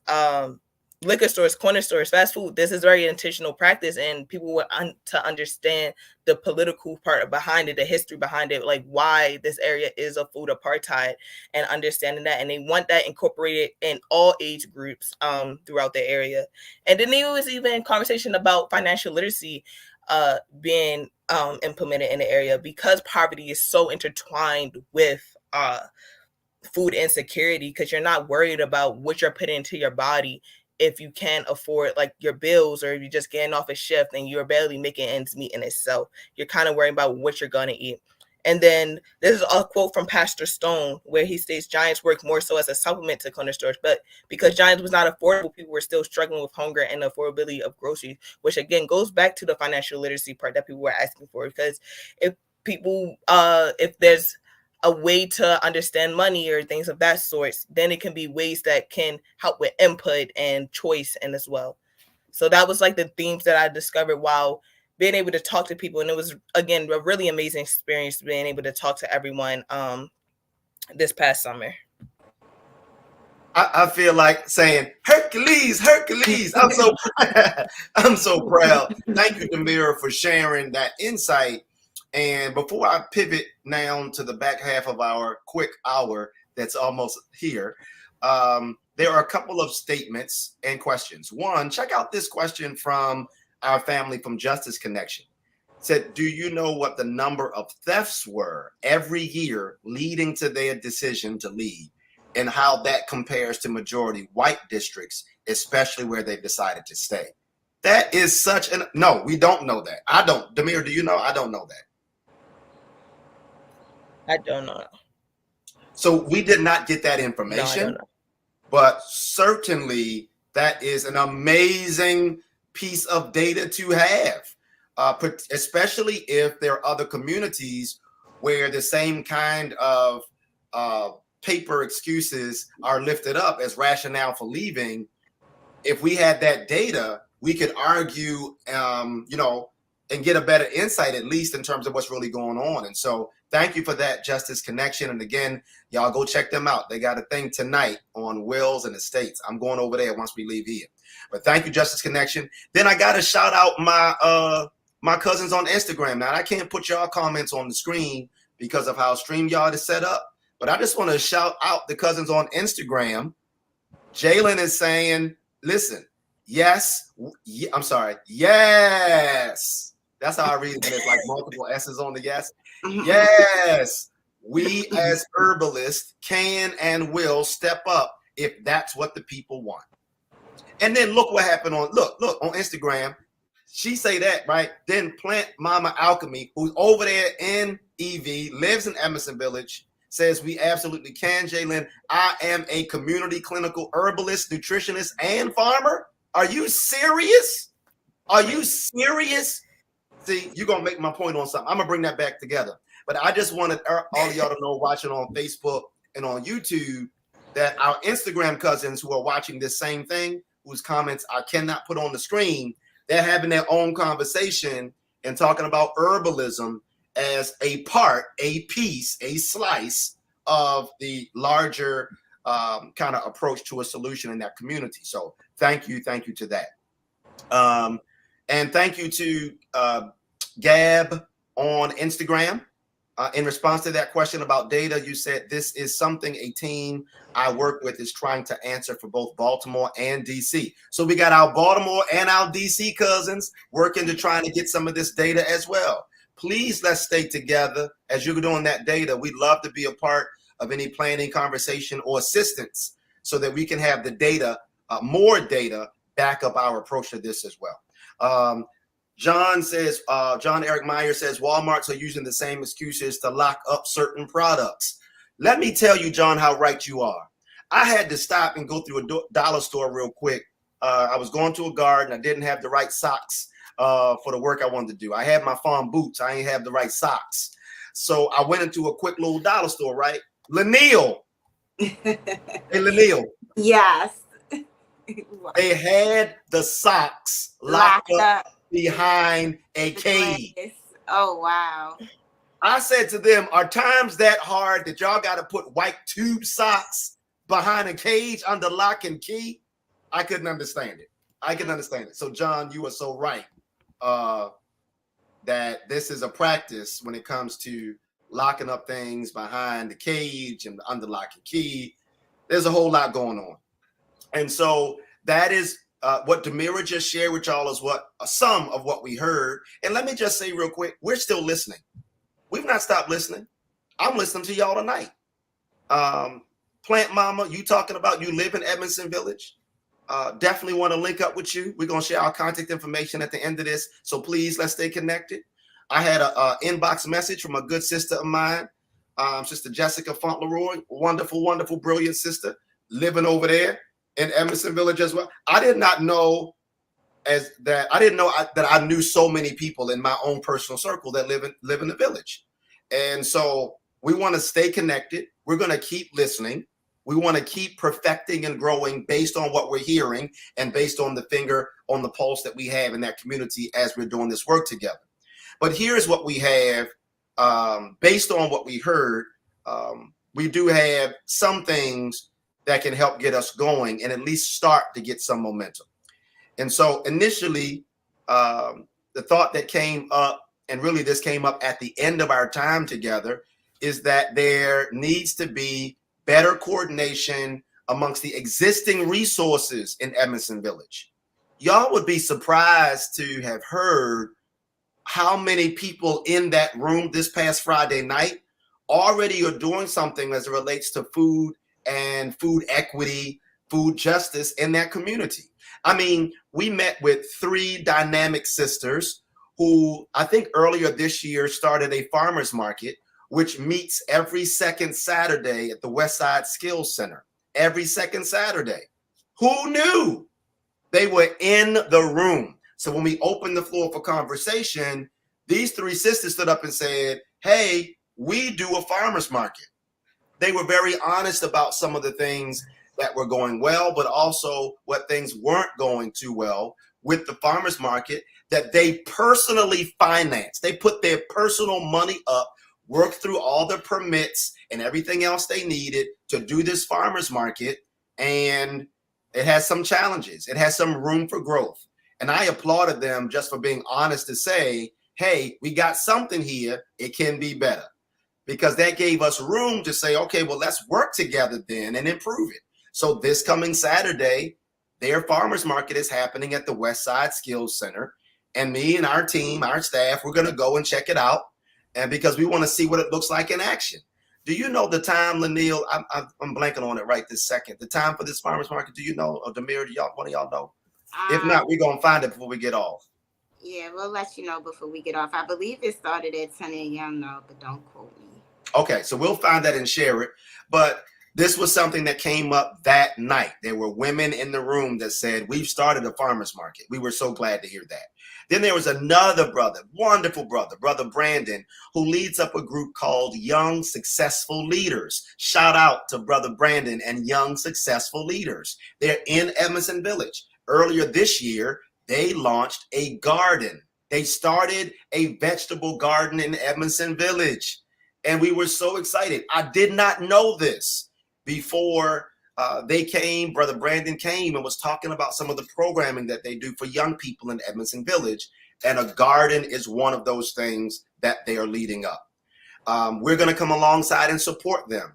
liquor stores, corner stores, fast food, this is very intentional practice, and people want to understand the political part behind it, the history behind it, like why this area is a food apartheid, and understanding that. And they want that incorporated in all age groups throughout the area. And then there was even conversation about financial literacy being implemented in the area because poverty is so intertwined with food insecurity, because you're not worried about what you're putting into your body if you can't afford like your bills, or if you're just getting off a shift and you're barely making ends meet in itself. You're kind of worrying about what you're going to eat. And then this is a quote from Pastor Stone, where he states Giants work more so as a supplement to corner stores, but because Giants was not affordable, people were still struggling with hunger and the affordability of groceries, which again goes back to the financial literacy part that people were asking for. Because if people, if there's a way to understand money or things of that sort, then it can be ways that can help with input and choice and as well. So that was like the themes that I discovered while being able to talk to people. And it was, again, a really amazing experience being able to talk to everyone this past summer. I feel like saying, Hercules, Hercules. I'm so I'm so proud. Thank you, Demira, for sharing that insight. And before I pivot now to the back half of our quick hour that's almost here, there are a couple of statements and questions. One, check out this question from our family from Justice Connection. It said, do you know what the number of thefts were every year leading to their decision to leave, and how that compares to majority white districts, especially where they've decided to stay? That is such an, no, we don't know that. I don't. Demir, do you know? I don't know that. I don't know. So we did not get that information, No, I don't know. But certainly that is an amazing piece of data to have, especially if there are other communities where the same kind of paper excuses are lifted up as rationale for leaving. If we had that data, we could argue, and get a better insight, at least in terms of what's really going on. And so thank you for that, Justice Connection. And again, y'all go check them out. They got a thing tonight on wills and estates. I'm going over there once we leave here. But thank you, Justice Connection. Then I got to shout out my cousins on Instagram. Now, I can't put y'all comments on the screen because of how StreamYard is set up, but I just want to shout out the cousins on Instagram. Jalen is saying, listen, yes. That's how I read it. It's like multiple S's on the yes. Yes, we as herbalists can and will step up if that's what the people want. And then look what happened on Instagram. She say that, right? Then Plant Mama Alchemy, who's over there in EV, lives in Edmondson Village, says we absolutely can, Jalen. I am a community clinical herbalist, nutritionist, and farmer. Are you serious? Are you serious? See, you're going to make my point on something. I'm going to bring that back together. But I just wanted all of y'all to know, watching on Facebook and on YouTube, that our Instagram cousins who are watching this same thing, whose comments I cannot put on the screen, they're having their own conversation and talking about herbalism as a part, a piece, a slice of the larger kind of approach to a solution in that community. So thank you to that. And thank you to Gab on Instagram. In response to that question about data, you said this is something a team I work with is trying to answer for both Baltimore and DC. So we got our Baltimore and our DC cousins working to trying to get some of this data as well. Please, let's stay together as you're doing that data. We'd love to be a part of any planning, conversation, or assistance so that we can have the data, more data, back up our approach to this as well. John Eric Meyer says Walmarts are using the same excuses to lock up certain products. Let me tell you, John, how right you are. I had to stop and go through a dollar store real quick. I was going to a garden. I didn't have the right socks for the work I wanted to do. I had my farm boots. I ain't have the right socks. So I went into a quick little dollar store, right? Lanil. Hey, Lanil. Yes. They had the socks locked up behind a cage. Oh, wow. I said to them, are times that hard that y'all got to put white tube socks behind a cage under lock and key? I couldn't understand it. So, John, you are so right that this is a practice when it comes to locking up things behind the cage and under lock and key. There's a whole lot going on. And so that is what Demira just shared with y'all is what some of what we heard. And let me just say real quick, we're still listening. We've not stopped listening. I'm listening to y'all tonight. Plant Mama, you talking about you live in Edmondson Village. definitely want to link up with you. We're going to share our contact information at the end of this. So please, let's stay connected. I had a inbox message from a good sister of mine, Sister Jessica Fauntleroy, wonderful, wonderful, brilliant sister, living over there in Edmondson Village as well. I did not know that I knew so many people in my own personal circle that live in the village. And so we want to stay connected. We're going to keep listening. We want to keep perfecting and growing based on what we're hearing and based on the finger on the pulse that we have in that community as we're doing this work together. But here's what we have based on what we heard. We do have some things that can help get us going and at least start to get some momentum. And so initially, the thought that came up, and really this came up at the end of our time together, is that there needs to be better coordination amongst the existing resources in Edmondson Village. Y'all would be surprised to have heard how many people in that room this past Friday night already are doing something as it relates to food and food equity, food justice in that community. I mean, we met with 3 dynamic sisters who I think earlier this year started a farmers market, which meets every second Saturday at the Westside Skills Center. Every second Saturday. Who knew? They were in the room. So when we opened the floor for conversation, these 3 sisters stood up and said, hey, we do a farmers market. They were very honest about some of the things that were going well, but also what things weren't going too well with the farmers market that they personally financed. They put their personal money up, worked through all the permits and everything else they needed to do this farmers market. And it has some challenges. It has some room for growth. And I applauded them just for being honest to say, hey, we got something here. It can be better. Because that gave us room to say, okay, well, let's work together then and improve it. So this coming Saturday, their farmers market is happening at the Westside Skills Center. And me and our team, our staff, we're going to go and check it out. And because we want to see what it looks like in action. Do you know the time, Lanil? I'm blanking on it right this second. The time for this farmers market, do you know? Or Demir, do y'all, one of y'all know? If not, we're going to find it before we get off. Yeah, we'll let you know before we get off. I believe it started at 10 a.m. though, but don't quote me. Okay, so we'll find that and share it. But this was something that came up that night. There were women in the room that said, we've started a farmer's market. We were so glad to hear that. Then there was another brother, wonderful brother, Brother Brandon, who leads up a group called Young Successful Leaders. Shout out to Brother Brandon and Young Successful Leaders. They're in Edmondson Village. Earlier this year, they launched a garden. They started a vegetable garden in Edmondson Village. And we were so excited. I did not know this before they came. Brother Brandon came and was talking about some of the programming that they do for young people in Edmondson Village. And a garden is one of those things that they are leading up. We're going to come alongside and support them.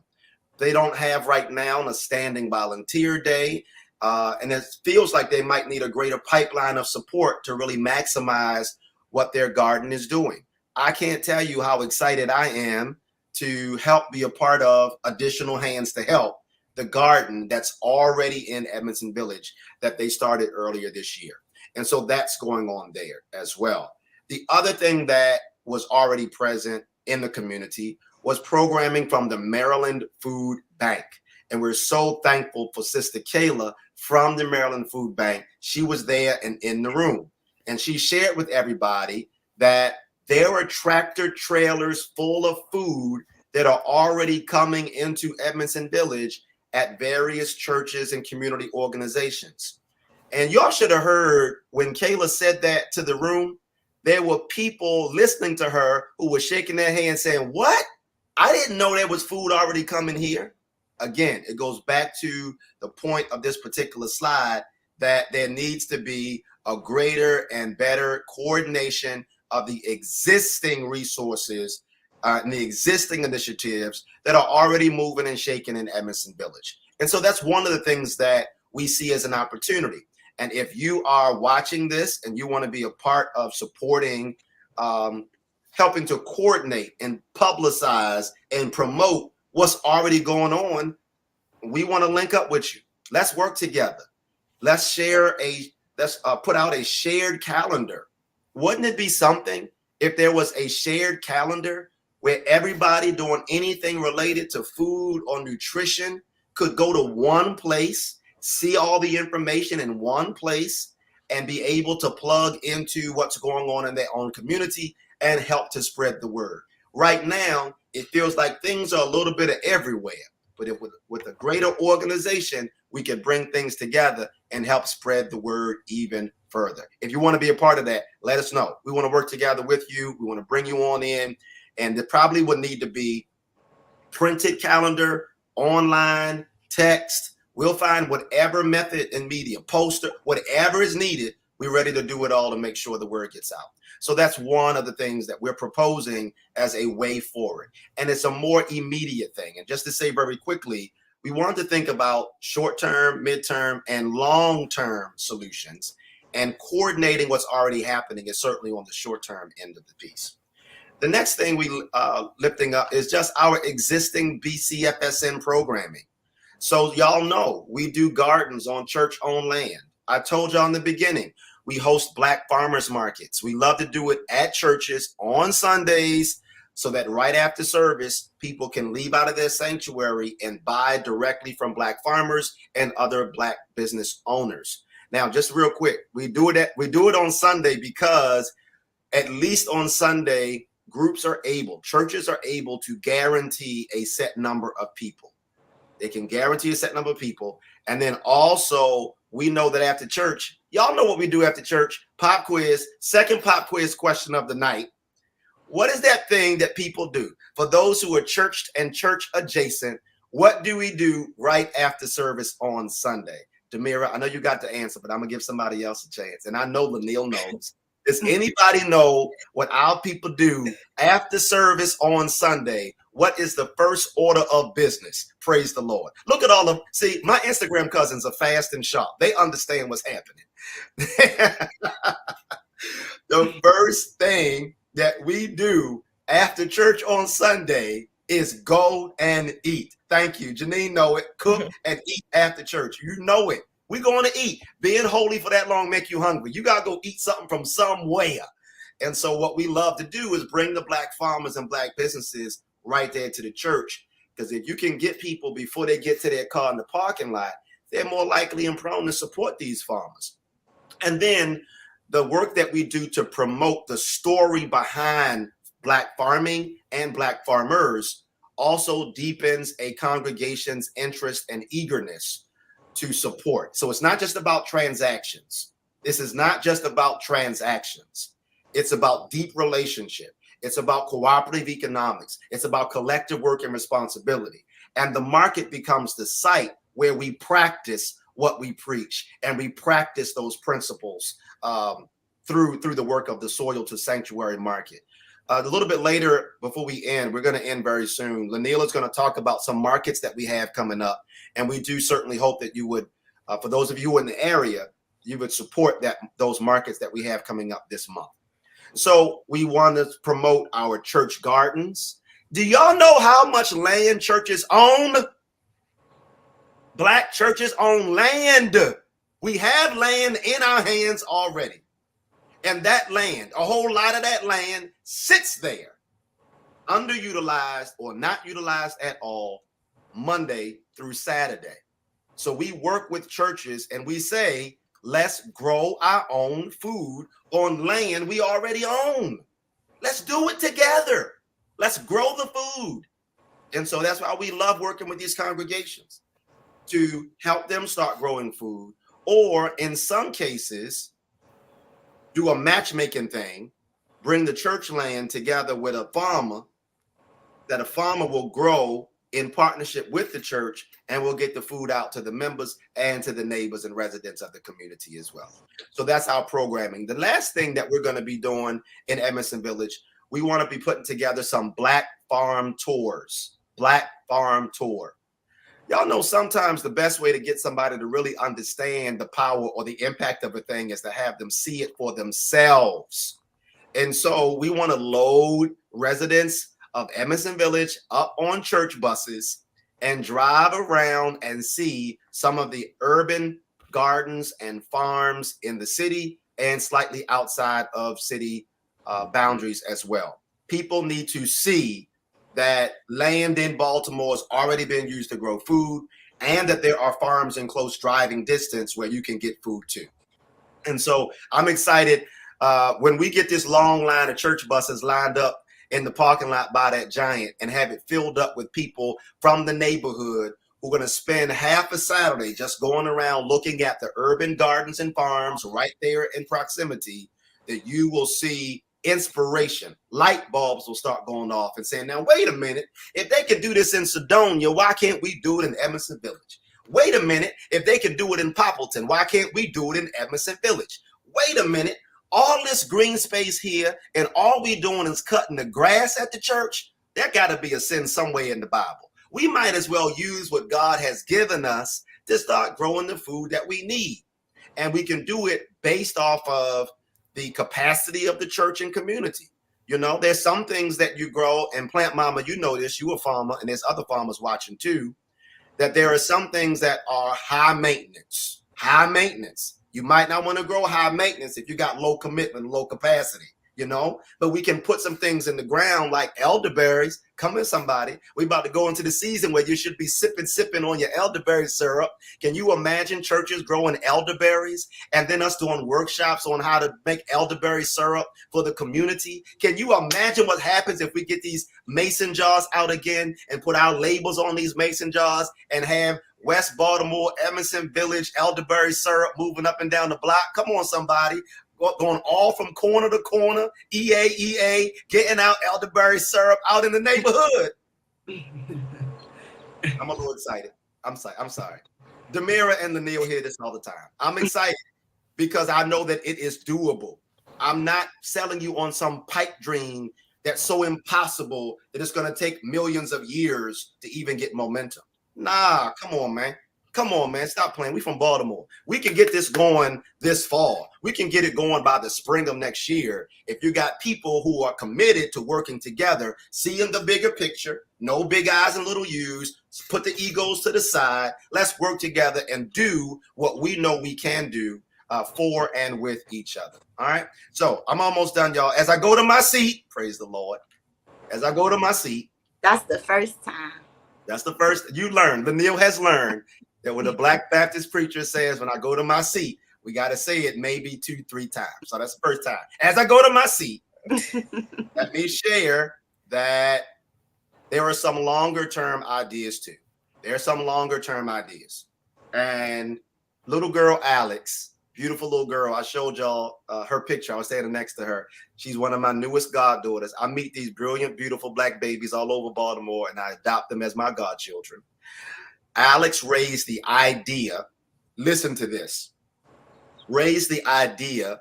They don't have right now a standing volunteer day. And it feels like they might need a greater pipeline of support to really maximize what their garden is doing. I can't tell you how excited I am to help be a part of Additional Hands to Help, the garden that's already in Edmondson Village that they started earlier this year. And so that's going on there as well. The other thing that was already present in the community was programming from the Maryland Food Bank. And we're so thankful for Sister Kayla from the Maryland Food Bank. She was there and in the room. And she shared with everybody that there are tractor trailers full of food that are already coming into Edmondson Village at various churches and community organizations. And y'all should have heard when Kayla said that to the room, there were people listening to her who were shaking their hands saying, what? I didn't know there was food already coming here. Again, it goes back to the point of this particular slide that there needs to be a greater and better coordination of the existing resources and the existing initiatives that are already moving and shaking in Edmondson Village. And so that's one of the things that we see as an opportunity. And if you are watching this and you want to be a part of supporting, helping to coordinate and publicize and promote what's already going on, we want to link up with you. Let's work together. Let's put out a shared calendar. Wouldn't it be something if there was a shared calendar where everybody doing anything related to food or nutrition could go to one place, see all the information in one place, and be able to plug into what's going on in their own community and help to spread the word? Right now, it feels like things are a little bit of everywhere, but if with a greater organization, we can bring things together and help spread the word even further. If you want to be a part of that, let us know. We want to work together with you. We want to bring you on in, and there probably would need to be printed calendar, online, text. We'll find whatever method and medium, poster, whatever is needed. We're ready to do it all to make sure the word gets out. So that's one of the things that we're proposing as a way forward. And it's a more immediate thing. And just to say very quickly, we want to think about short-term, midterm, and long-term solutions. And coordinating what's already happening is certainly on the short-term end of the piece. The next thing we lifting up is just our existing BCFSN programming. So y'all know we do gardens on church-owned land. I told y'all in the beginning, we host Black farmers markets. We love to do it at churches on Sundays so that right after service, people can leave out of their sanctuary and buy directly from Black farmers and other Black business owners. Now, just real quick, we do it on Sunday because at least on Sunday, churches are able to guarantee a set number of people. They can guarantee a set number of people. And then also, we know that after church, y'all know what we do after church, pop quiz, second pop quiz question of the night. What is that thing that people do? For those who are churched and church adjacent, what do we do right after service on Sunday? Demira, I know you got the answer, but I'm going to give somebody else a chance. And I know Lanil knows. Does anybody know what our people do after service on Sunday? What is the first order of business? Praise the Lord. Look at all of, see, my Instagram cousins are fast and sharp. They understand what's happening. The first thing that we do after church on Sunday is go and eat. Thank you. Janine know it. Cook and eat after church. You know it. We're going to eat. Being holy for that long make you hungry. You got to go eat something from somewhere. And so what we love to do is bring the Black farmers and Black businesses right there to the church. Because if you can get people before they get to their car in the parking lot, they're more likely and prone to support these farmers. And then the work that we do to promote the story behind Black farming and Black farmers also deepens a congregation's interest and eagerness to support. So it's not just about transactions. This is not just about transactions. It's about deep relationship. It's about cooperative economics. It's about collective work and responsibility. And the market becomes the site where we practice what we preach, and we practice those principles through the work of the soil to sanctuary market. A little bit later, before we end, we're going to end very soon. Lanila is going to talk about some markets that we have coming up. And we do certainly hope that you would, for those of you in the area, you would support those markets that we have coming up this month. So we want to promote our church gardens. Do y'all know how much land churches own? Black churches own land. We have land in our hands already. And that land, a whole lot of that land sits there, underutilized or not utilized at all, Monday through Saturday. So we work with churches and we say, let's grow our own food on land we already own. Let's do it together. Let's grow the food. And so that's why we love working with these congregations, to help them start growing food, or in some cases, do a matchmaking thing, bring the church land together with a farmer, that a farmer will grow in partnership with the church, and we'll get the food out to the members and to the neighbors and residents of the community as well. So that's our programming. The last thing that we're going to be doing in Edmondson Village, we want to be putting together some Black farm tours. Black farm tour. Y'all know sometimes the best way to get somebody to really understand the power or the impact of a thing is to have them see it for themselves. And so we want to load residents of Edmondson Village up on church buses and drive around and see some of the urban gardens and farms in the city and slightly outside of city boundaries as well. People need to see that land in Baltimore has already been used to grow food, and that there are farms in close driving distance where you can get food too. And so I'm excited when we get this long line of church buses lined up in the parking lot by that Giant and have it filled up with people from the neighborhood who are going to spend half a Saturday just going around looking at the urban gardens and farms right there in proximity, that you will see inspiration. Light bulbs will start going off and saying, now, wait a minute, if they can do this in Sedonia, why can't we do it in Edmondson Village? Wait a minute, if they can do it in Poppleton, why can't we do it in Edmondson Village? Wait a minute, all this green space here and all we doing is cutting the grass at the church. There got to be a sin somewhere in the Bible. We might as well use what God has given us to start growing the food that we need. And we can do it based off of the capacity of the church and community. You know, there's some things that you grow, and Plant Mama, you know this, you're a farmer, and there's other farmers watching too, that there are some things that are high maintenance. High maintenance. You might not want to grow high maintenance if you got low commitment, low capacity, you know, but we can put some things in the ground like elderberries. Come in, somebody. We about to go into the season where you should be sipping on your elderberry syrup. Can you imagine churches growing elderberries and then us doing workshops on how to make elderberry syrup for the community? Can you imagine what happens if we get these mason jars out again and put our labels on these mason jars and have West Baltimore, Edmondson Village, elderberry syrup moving up and down the block? Come on, somebody. Going all from corner to corner, EA, getting out elderberry syrup out in the neighborhood. I'm a little excited. I'm sorry. Demira and Lanil hear this all the time. I'm excited because I know that it is doable. I'm not selling you on some pipe dream that's so impossible that it's going to take millions of years to even get momentum. Nah, come on, man. Come on, man. Stop playing. We from Baltimore. We can get this going this fall. We can get it going by the spring of next year. If you got people who are committed to working together, seeing the bigger picture, no big eyes and little U's, put the egos to the side. Let's work together and do what we know we can do for and with each other. All right. So I'm almost done, y'all. As I go to my seat, praise the Lord. As I go to my seat. That's the first time. That's the first. You learned. Lanil has learned that when a Black Baptist preacher says, when I go to my seat, we got to say it maybe 2-3 times. So that's the first time. As I go to my seat, let me share that there are some longer term ideas too. There are some longer term ideas. And little girl Alex, beautiful little girl, I showed y'all her picture. I was standing next to her. She's one of my newest goddaughters. I meet these brilliant, beautiful Black babies all over Baltimore, and I adopt them as my godchildren. Alex raised the idea, listen to this, raised the idea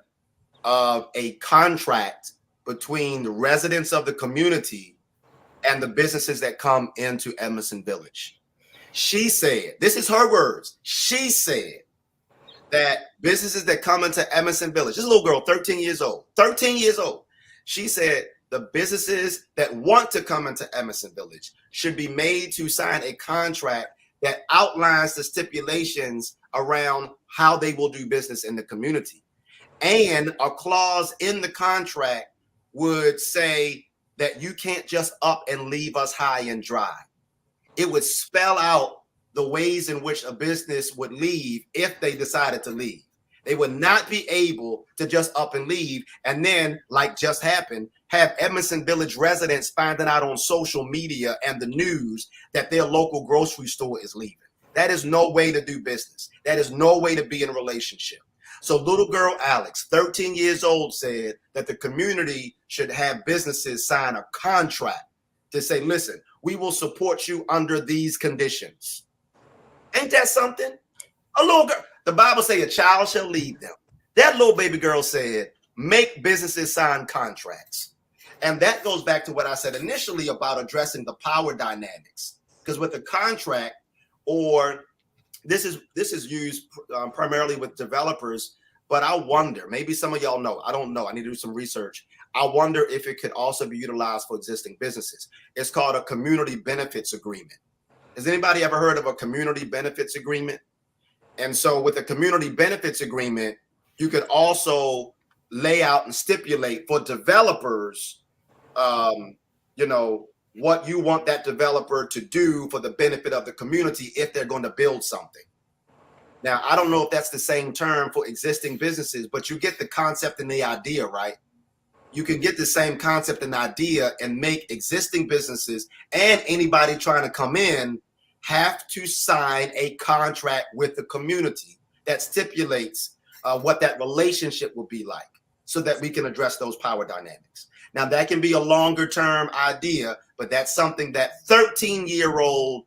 of a contract between the residents of the community and the businesses that come into Edmondson Village. She said, this is her words, she said that businesses that come into Edmondson Village, this little girl, 13 years old, she said the businesses that want to come into Edmondson Village should be made to sign a contract that outlines the stipulations around how they will do business in the community. And a clause in the contract would say that you can't just up and leave us high and dry. It would spell out the ways in which a business would leave if they decided to leave. They would not be able to just up and leave and then, like just happened, have Edmondson Village residents finding out on social media and the news that their local grocery store is leaving. That is no way to do business. That is no way to be in a relationship. So little girl Alex, 13 years old, said that the community should have businesses sign a contract to say, listen, we will support you under these conditions. Ain't that something? A little girl. The Bible say a child shall lead them. That little baby girl said, make businesses sign contracts. And that goes back to what I said initially about addressing the power dynamics. Because with the contract, or this is used primarily with developers, but I wonder, maybe some of y'all know, I don't know, I need to do some research. I wonder if it could also be utilized for existing businesses. It's called a community benefits agreement. Has anybody ever heard of a community benefits agreement? And so with a community benefits agreement, you can also lay out and stipulate for developers, what you want that developer to do for the benefit of the community if they're going to build something. Now, I don't know if that's the same term for existing businesses, but you get the concept and the idea, right? You can get the same concept and idea and make existing businesses and anybody trying to come in have to sign a contract with the community that stipulates what that relationship will be like so that we can address those power dynamics. Now, that can be a longer term idea, but that's something that 13-year-old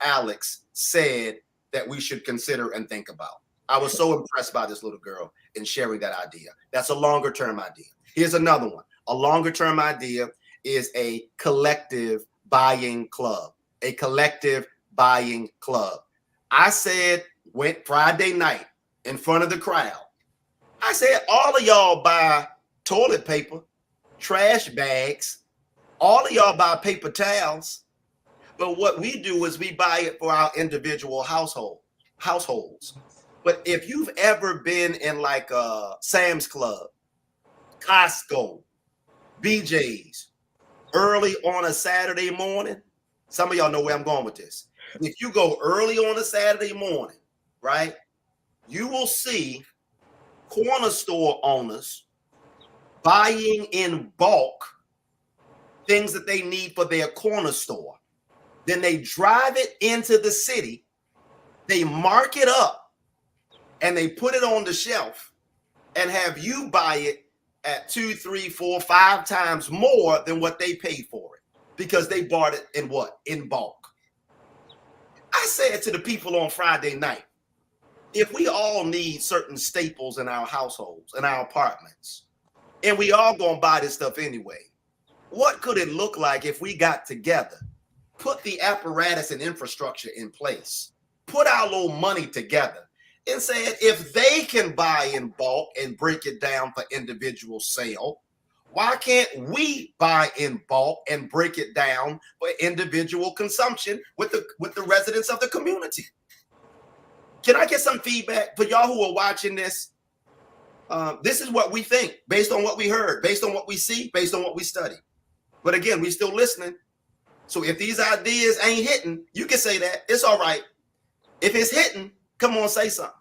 Alex said that we should consider and think about. I was so impressed by this little girl in sharing that idea. That's a longer term idea. Here's another one. A longer term idea is a collective buying club. A collective buying club. I said, went Friday night in front of the crowd. I said, all of y'all buy toilet paper, trash bags, all of y'all buy paper towels. But what we do is we buy it for our individual households. But if you've ever been in like a Sam's Club, Costco, BJ's, early on a Saturday morning, some of y'all know where I'm going with this. If you go early on a Saturday morning, right, you will see corner store owners buying in bulk things that they need for their corner store. Then they drive it into the city, they mark it up, and they put it on the shelf and have you buy it at 2, 3, 4, 5 times more than what they paid for it because they bought it in what? In bulk. I said to the people on Friday night, if we all need certain staples in our households, in our apartments, and we all gonna buy this stuff anyway, what could it look like if we got together, put the apparatus and infrastructure in place, put our little money together, and said, if they can buy in bulk and break it down for individual sale, why can't we buy in bulk and break it down for individual consumption with the residents of the community? Can I get some feedback for y'all who are watching this? This is what we think based on what we heard, based on what we see, based on what we study. But again, we still listening. So if these ideas ain't hitting, you can say that. It's all right. If it's hitting, come on, say something.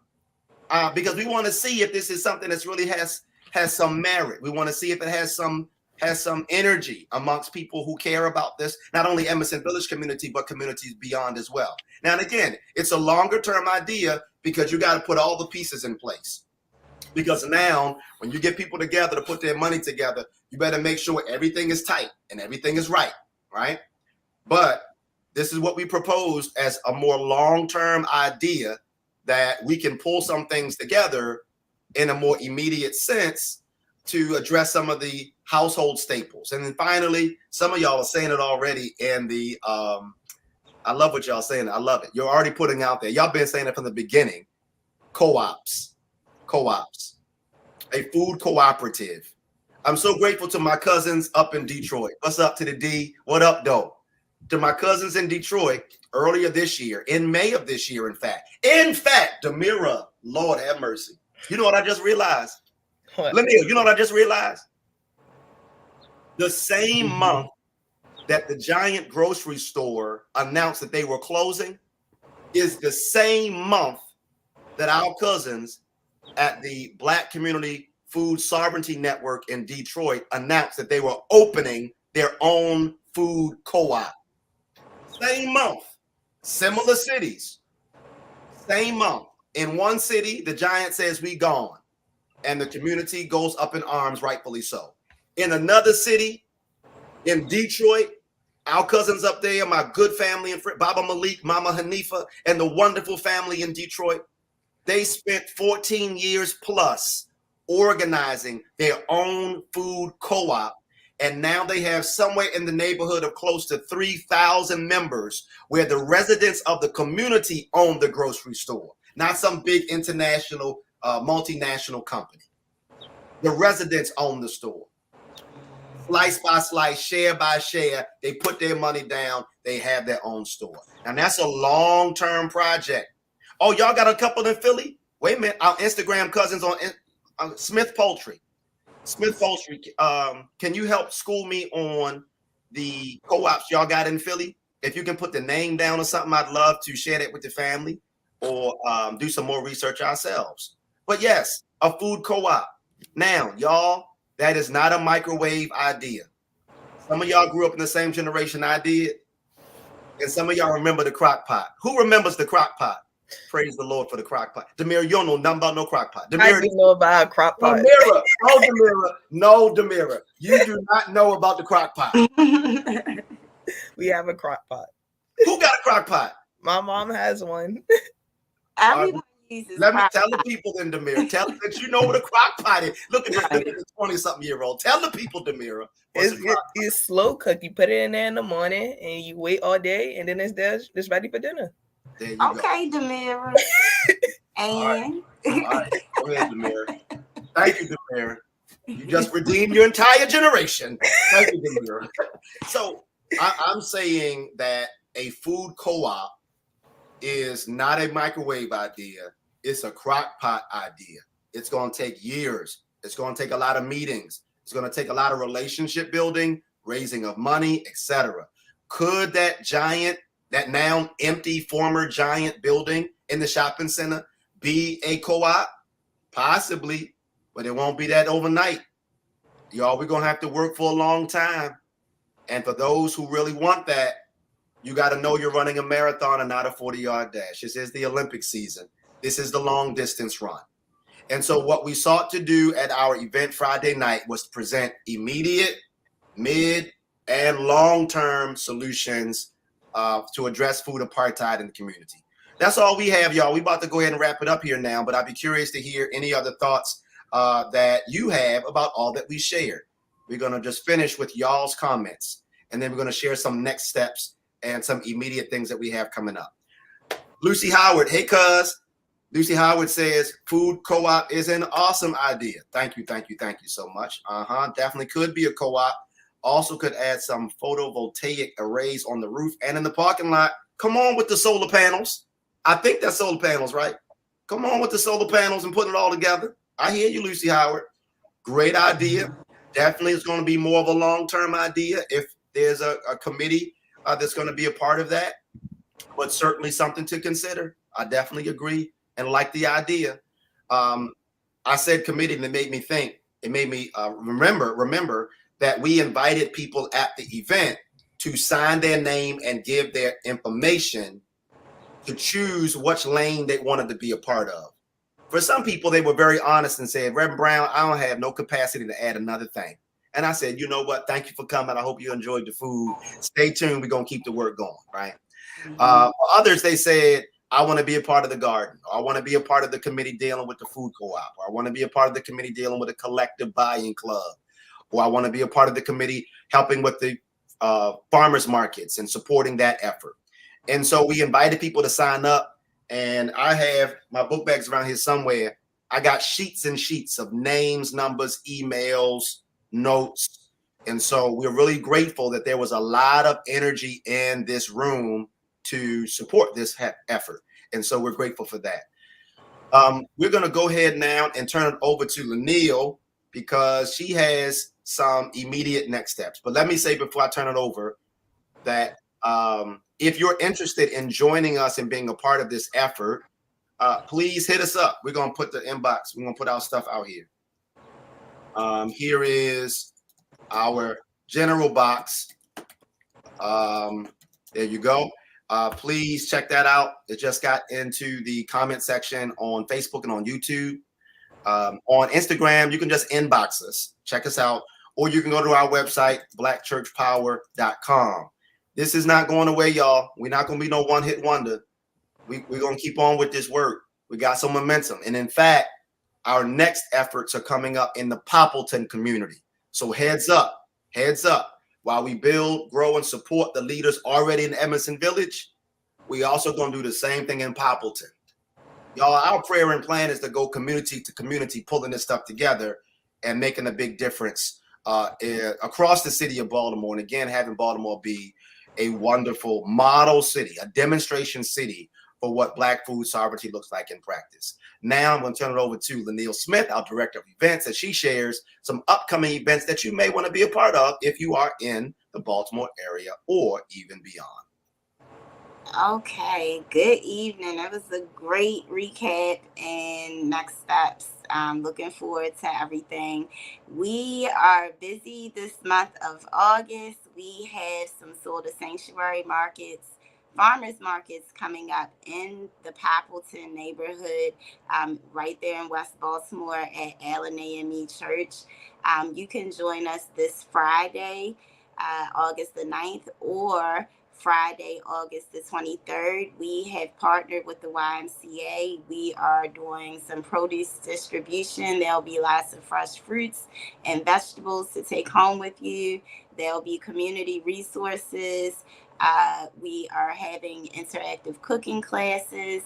Because we want to see if this is something that's really has some merit. We want to see if it has some energy amongst people who care about this, not only Edmondson Village community, but communities beyond as well. Now, and again, it's a longer term idea because you got to put all the pieces in place. Because now, when you get people together to put their money together, you better make sure everything is tight and everything is right, right? But this is what we propose as a more long-term idea that we can pull some things together in a more immediate sense to address some of the household staples. And then finally, some of y'all are saying it already in the, I love what y'all saying. I love it. You're already putting out there. Y'all been saying it from the beginning. Co-ops, a food cooperative. I'm so grateful to my cousins up in Detroit. What's up to the D? What up, though? To my cousins in Detroit earlier this year, in May of this year, in fact, Demira, Lord have mercy. You know what I just realized? You know what I just realized? The same month that the giant grocery store announced that they were closing is the same month that our cousins at the Black Community Food Sovereignty Network in Detroit announced that they were opening their own food co-op. Same month, similar cities, same month. In one city, the giant says we gone, and the community goes up in arms, rightfully so. In another city, in Detroit, our cousins up there, my good family and friend, Baba Malik, Mama Hanifa, and the wonderful family in Detroit, they spent 14 years plus organizing their own food co-op. And now they have somewhere in the neighborhood of close to 3,000 members where the residents of the community own the grocery store, not some big international, multinational company. The residents own the store. Slice by slice, share by share, they put their money down, they have their own store. And that's a long-term project. Oh, y'all got a couple in Philly? Wait a minute. Our Instagram cousins on Smith Poultry. Smith Poultry. Can you help school me on the co-ops y'all got in Philly? If you can put the name down or something, I'd love to share that with the family or do some more research ourselves. But yes, a food co-op. Now, y'all, that is not a microwave idea. Some of y'all grew up in the same generation I did. And some of y'all remember the crock pot. Who remembers the crock pot? Praise the Lord for the crock pot. Demira, you don't know nothing about no crock pot. I do know about a crock pot. Demira, no, Demira, no, Demira. You do not know about the crock pot. We have a crock pot. Who got a crock pot? My mom has one. Everybody uses Let me crock tell the pot. people then, Demira. Tell them that you know what a crock pot is. Look at this 20-something-year-old. Tell the people, Demira. It's slow cook. You put it in there in the morning and you wait all day, and then it's there. It's ready for dinner. There you go. Okay, Demira. And All right. Go ahead, Demira. Thank you, Demira. You just redeemed your entire generation. Thank you, Demira. So I'm saying that a food co-op is not a microwave idea. It's a crock pot idea. It's going to take years. It's going to take a lot of meetings. It's going to take a lot of relationship building, raising of money, etc. Could that now empty former giant building in the shopping center be a co-op? Possibly, but it won't be that overnight. Y'all, we're going to have to work for a long time. And for those who really want that, you got to know you're running a marathon and not a 40-yard dash. This is the Olympic season. This is the long distance run. And so what we sought to do at our event Friday night was to present immediate, mid, and long-term solutions to address food apartheid in the community. That's all we have, y'all. We about to go ahead and wrap it up here now, but I'd be curious to hear any other thoughts that you have about all that we shared. We're going to just finish with y'all's comments, and then we're going to share some next steps and some immediate things that we have coming up. Lucy Howard, hey, cuz. Lucy Howard says, food co-op is an awesome idea. Thank you so much. Definitely could be a co-op. Also could add some photovoltaic arrays on the roof and in the parking lot. Come on with the solar panels. I think that's solar panels, right? Come on with the solar panels and putting it all together. I hear you, Lucy Howard. Great idea. Definitely it's going to be more of a long-term idea if there's a committee that's going to be a part of that, but certainly something to consider. I definitely agree and like the idea. I said committee, and it made me think. It made me remember that we invited people at the event to sign their name and give their information to choose which lane they wanted to be a part of. For some people, they were very honest and said, Reverend Brown, I don't have no capacity to add another thing. And I said, you know what? Thank you for coming. I hope you enjoyed the food. Stay tuned. We're going to keep the work going, right? Others, they said, I want to be a part of the garden. Or I want to be a part of the committee dealing with the food co-op. Or I want to be a part of the committee dealing with a collective buying club. Or I want to be a part of the committee helping with the farmers markets and supporting that effort. And so we invited people to sign up. And I have my book bags around here somewhere. I got sheets and sheets of names, numbers, emails, notes. And so we're really grateful that there was a lot of energy in this room to support this effort. And so we're grateful for that. We're going to go ahead now and turn it over to Lanille because she has some immediate next steps. But let me say before I turn it over that if you're interested in joining us and being a part of this effort, please hit us up. We're going to put the inbox. We're going to put our stuff out here. Here is our general box. There you go. Please check that out. It just got into the comment section on Facebook and on YouTube. On Instagram, you can just inbox us. Check us out. Or you can go to our website, blackchurchpower.com. This is not going away, y'all. We're not going to be no one-hit wonder. We're going to keep on with this work. We got some momentum. And in fact, our next efforts are coming up in the Poppleton community. So heads up. While we build, grow, and support the leaders already in Edmondson Village, we also going to do the same thing in Poppleton. Y'all, our prayer and plan is to go community to community, pulling this stuff together and making a big difference across the city of Baltimore. And again, having Baltimore be a wonderful model city, a demonstration city for what Black food sovereignty looks like in practice. Now I'm going to turn it over to Lanille Smith, our director of events, as she shares some upcoming events that you may want to be a part of if you are in the Baltimore area or even beyond. Okay, good evening. That was a great recap and next steps. I'm looking forward to everything. We are busy this month of August. We have some sort of sanctuary markets, farmers markets coming up in the Pappleton neighborhood, right there in West Baltimore at Allen AME Church. You can join us this Friday, August the 9th, or Friday, August the 23rd. We have partnered with the YMCA. We are doing some produce distribution. There'll be lots of fresh fruits and vegetables to take home with you. There'll be community resources. We are having interactive cooking classes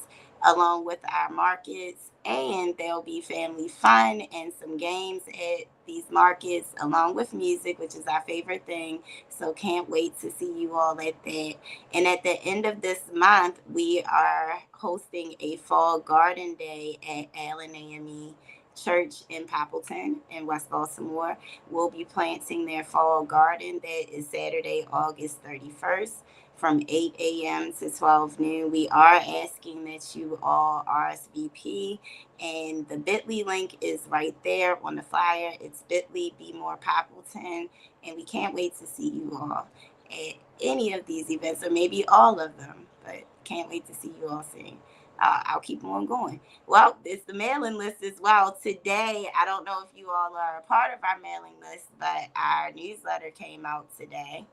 along with our markets, and there'll be family fun and some games at these markets along with music, which is our favorite thing. So can't wait to see you all at that. And at the end of this month, we are hosting a fall garden day at Allen AME Church in Pappleton in West Baltimore. We'll be planting their fall garden. That is Saturday, August 31st. From 8 a.m. to 12 noon. We are asking that you all RSVP, and the bit.ly link is right there on the flyer. It's bit.ly Be More Pappleton, and we can't wait to see you all at any of these events, or maybe all of them, but can't wait to see you all soon. I'll keep on going. Well, it's the mailing list as well. Today, I don't know if you all are a part of our mailing list, but our newsletter came out today.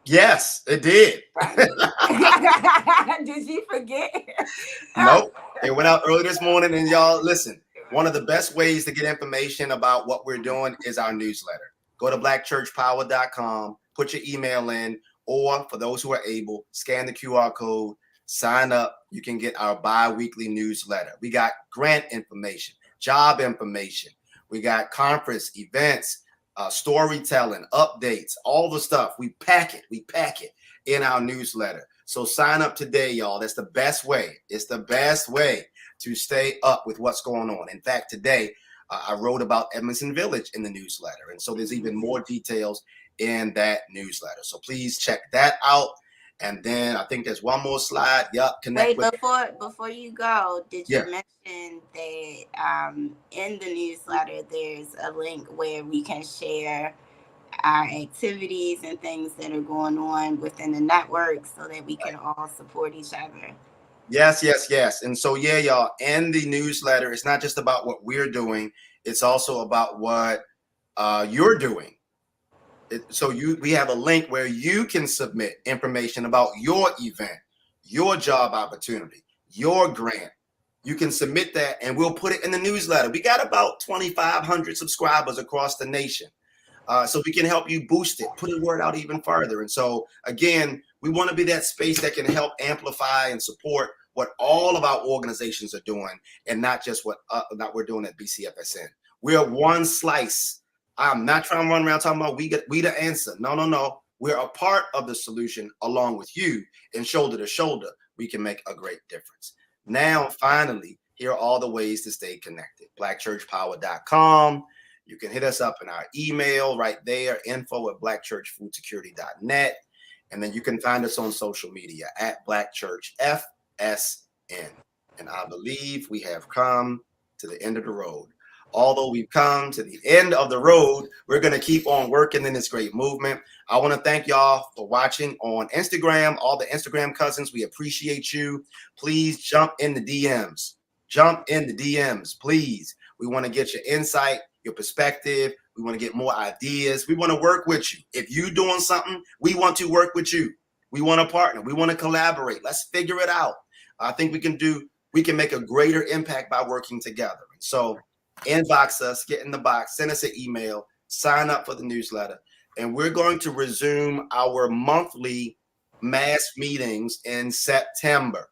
Yes, it did. Did you forget? Nope. It went out early this morning, and y'all, listen, one of the best ways to get information about what we're doing is our newsletter. Go to blackchurchpower.com, put your email in, or for those who are able, scan the QR code, sign up. You can get our bi-weekly newsletter. We got grant information, job information. We got conference events, storytelling, updates, all the stuff. We pack it in our newsletter. So sign up today, y'all. That's the best way. It's the best way to stay up with what's going on. In fact, today I wrote about Edmondson Village in the newsletter. And so there's even more details in that newsletter. So please check that out. And then I think there's one more slide. Yup. Wait, before you go, did you mention that in the newsletter there's a link where we can share our activities and things that are going on within the network so that we can all support each other? Yes. And so, yeah, y'all, in the newsletter, it's not just about what we're doing. It's also about what you're doing. We have a link where you can submit information about your event, your job opportunity, your grant. You can submit that and we'll put it in the newsletter. We got about 2,500 subscribers across the nation. So we can help you boost it, put the word out even further. And so, again, we want to be that space that can help amplify and support what all of our organizations are doing, and not just what we're doing at BCFSN. We are one slice. I'm not trying to run around talking about we the answer. No. We're a part of the solution along with you, and shoulder to shoulder, we can make a great difference. Now, finally, here are all the ways to stay connected. blackchurchpower.com. You can hit us up in our email right there, info@blackchurchfoodsecurity.net. And then you can find us on social media at blackchurchfsn. And I believe we have come to the end of the road. Although we've come to the end of the road, we're going to keep on working in this great movement. I want to thank y'all for watching on Instagram, all the Instagram cousins. We appreciate you. Please jump in the DMs. Please. We want to get your insight, your perspective. We want to get more ideas. We want to work with you. If you're doing something, we want to work with you. We want to partner. We want to collaborate. Let's figure it out. I think we can make a greater impact by working together. So inbox us, get in the box, send us an email, sign up for the newsletter. And we're going to resume our monthly mass meetings in September.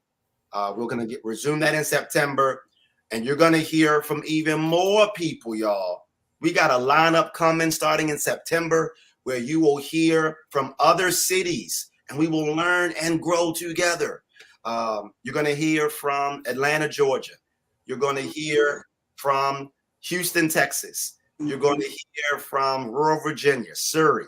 We're going to resume that in September. And you're going to hear from even more people, y'all. We got a lineup coming starting in September where you will hear from other cities and we will learn and grow together. You're going to hear from Atlanta, Georgia. You're going to hear from Houston, Texas. You're going to hear from rural Virginia, Surrey,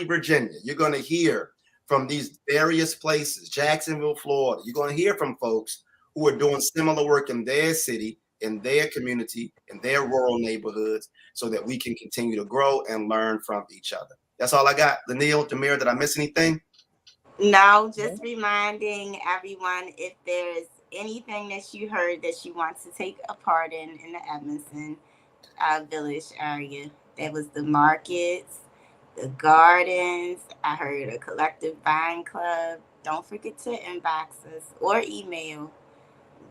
Virginia. You're going to hear from these various places, Jacksonville, Florida. You're going to hear from folks who are doing similar work in their city, in their community, in their rural neighborhoods, so that we can continue to grow and learn from each other. That's all I got. Lanil, Demir, did I miss anything? No, just reminding everyone, if there's anything that you heard that you want to take a part in the Edmondson Village area, that was the markets, the gardens. I heard a collective buying club. Don't forget to inbox us or email.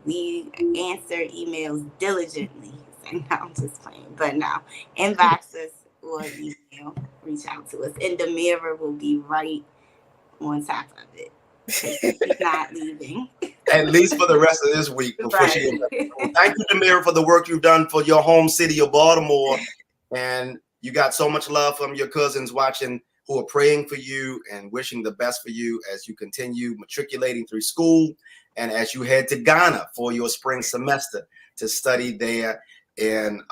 We answer emails diligently. So no, I'm just playing. But no, inbox us or email. Reach out to us. And the mirror will be right on top of it. He's not leaving. At least for the rest of this week. Before Right. she Thank you, Demir, for the work you've done for your home city of Baltimore. And you got so much love from your cousins watching, who are praying for you and wishing the best for you as you continue matriculating through school and as you head to Ghana for your spring semester to study there in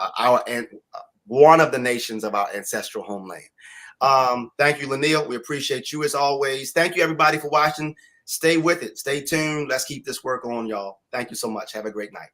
one of the nations of our ancestral homeland. Thank you, Lanil. We appreciate you as always. Thank you, everybody, for watching. Stay with it. Stay tuned. Let's keep this work on, y'all. Thank you so much. Have a great night.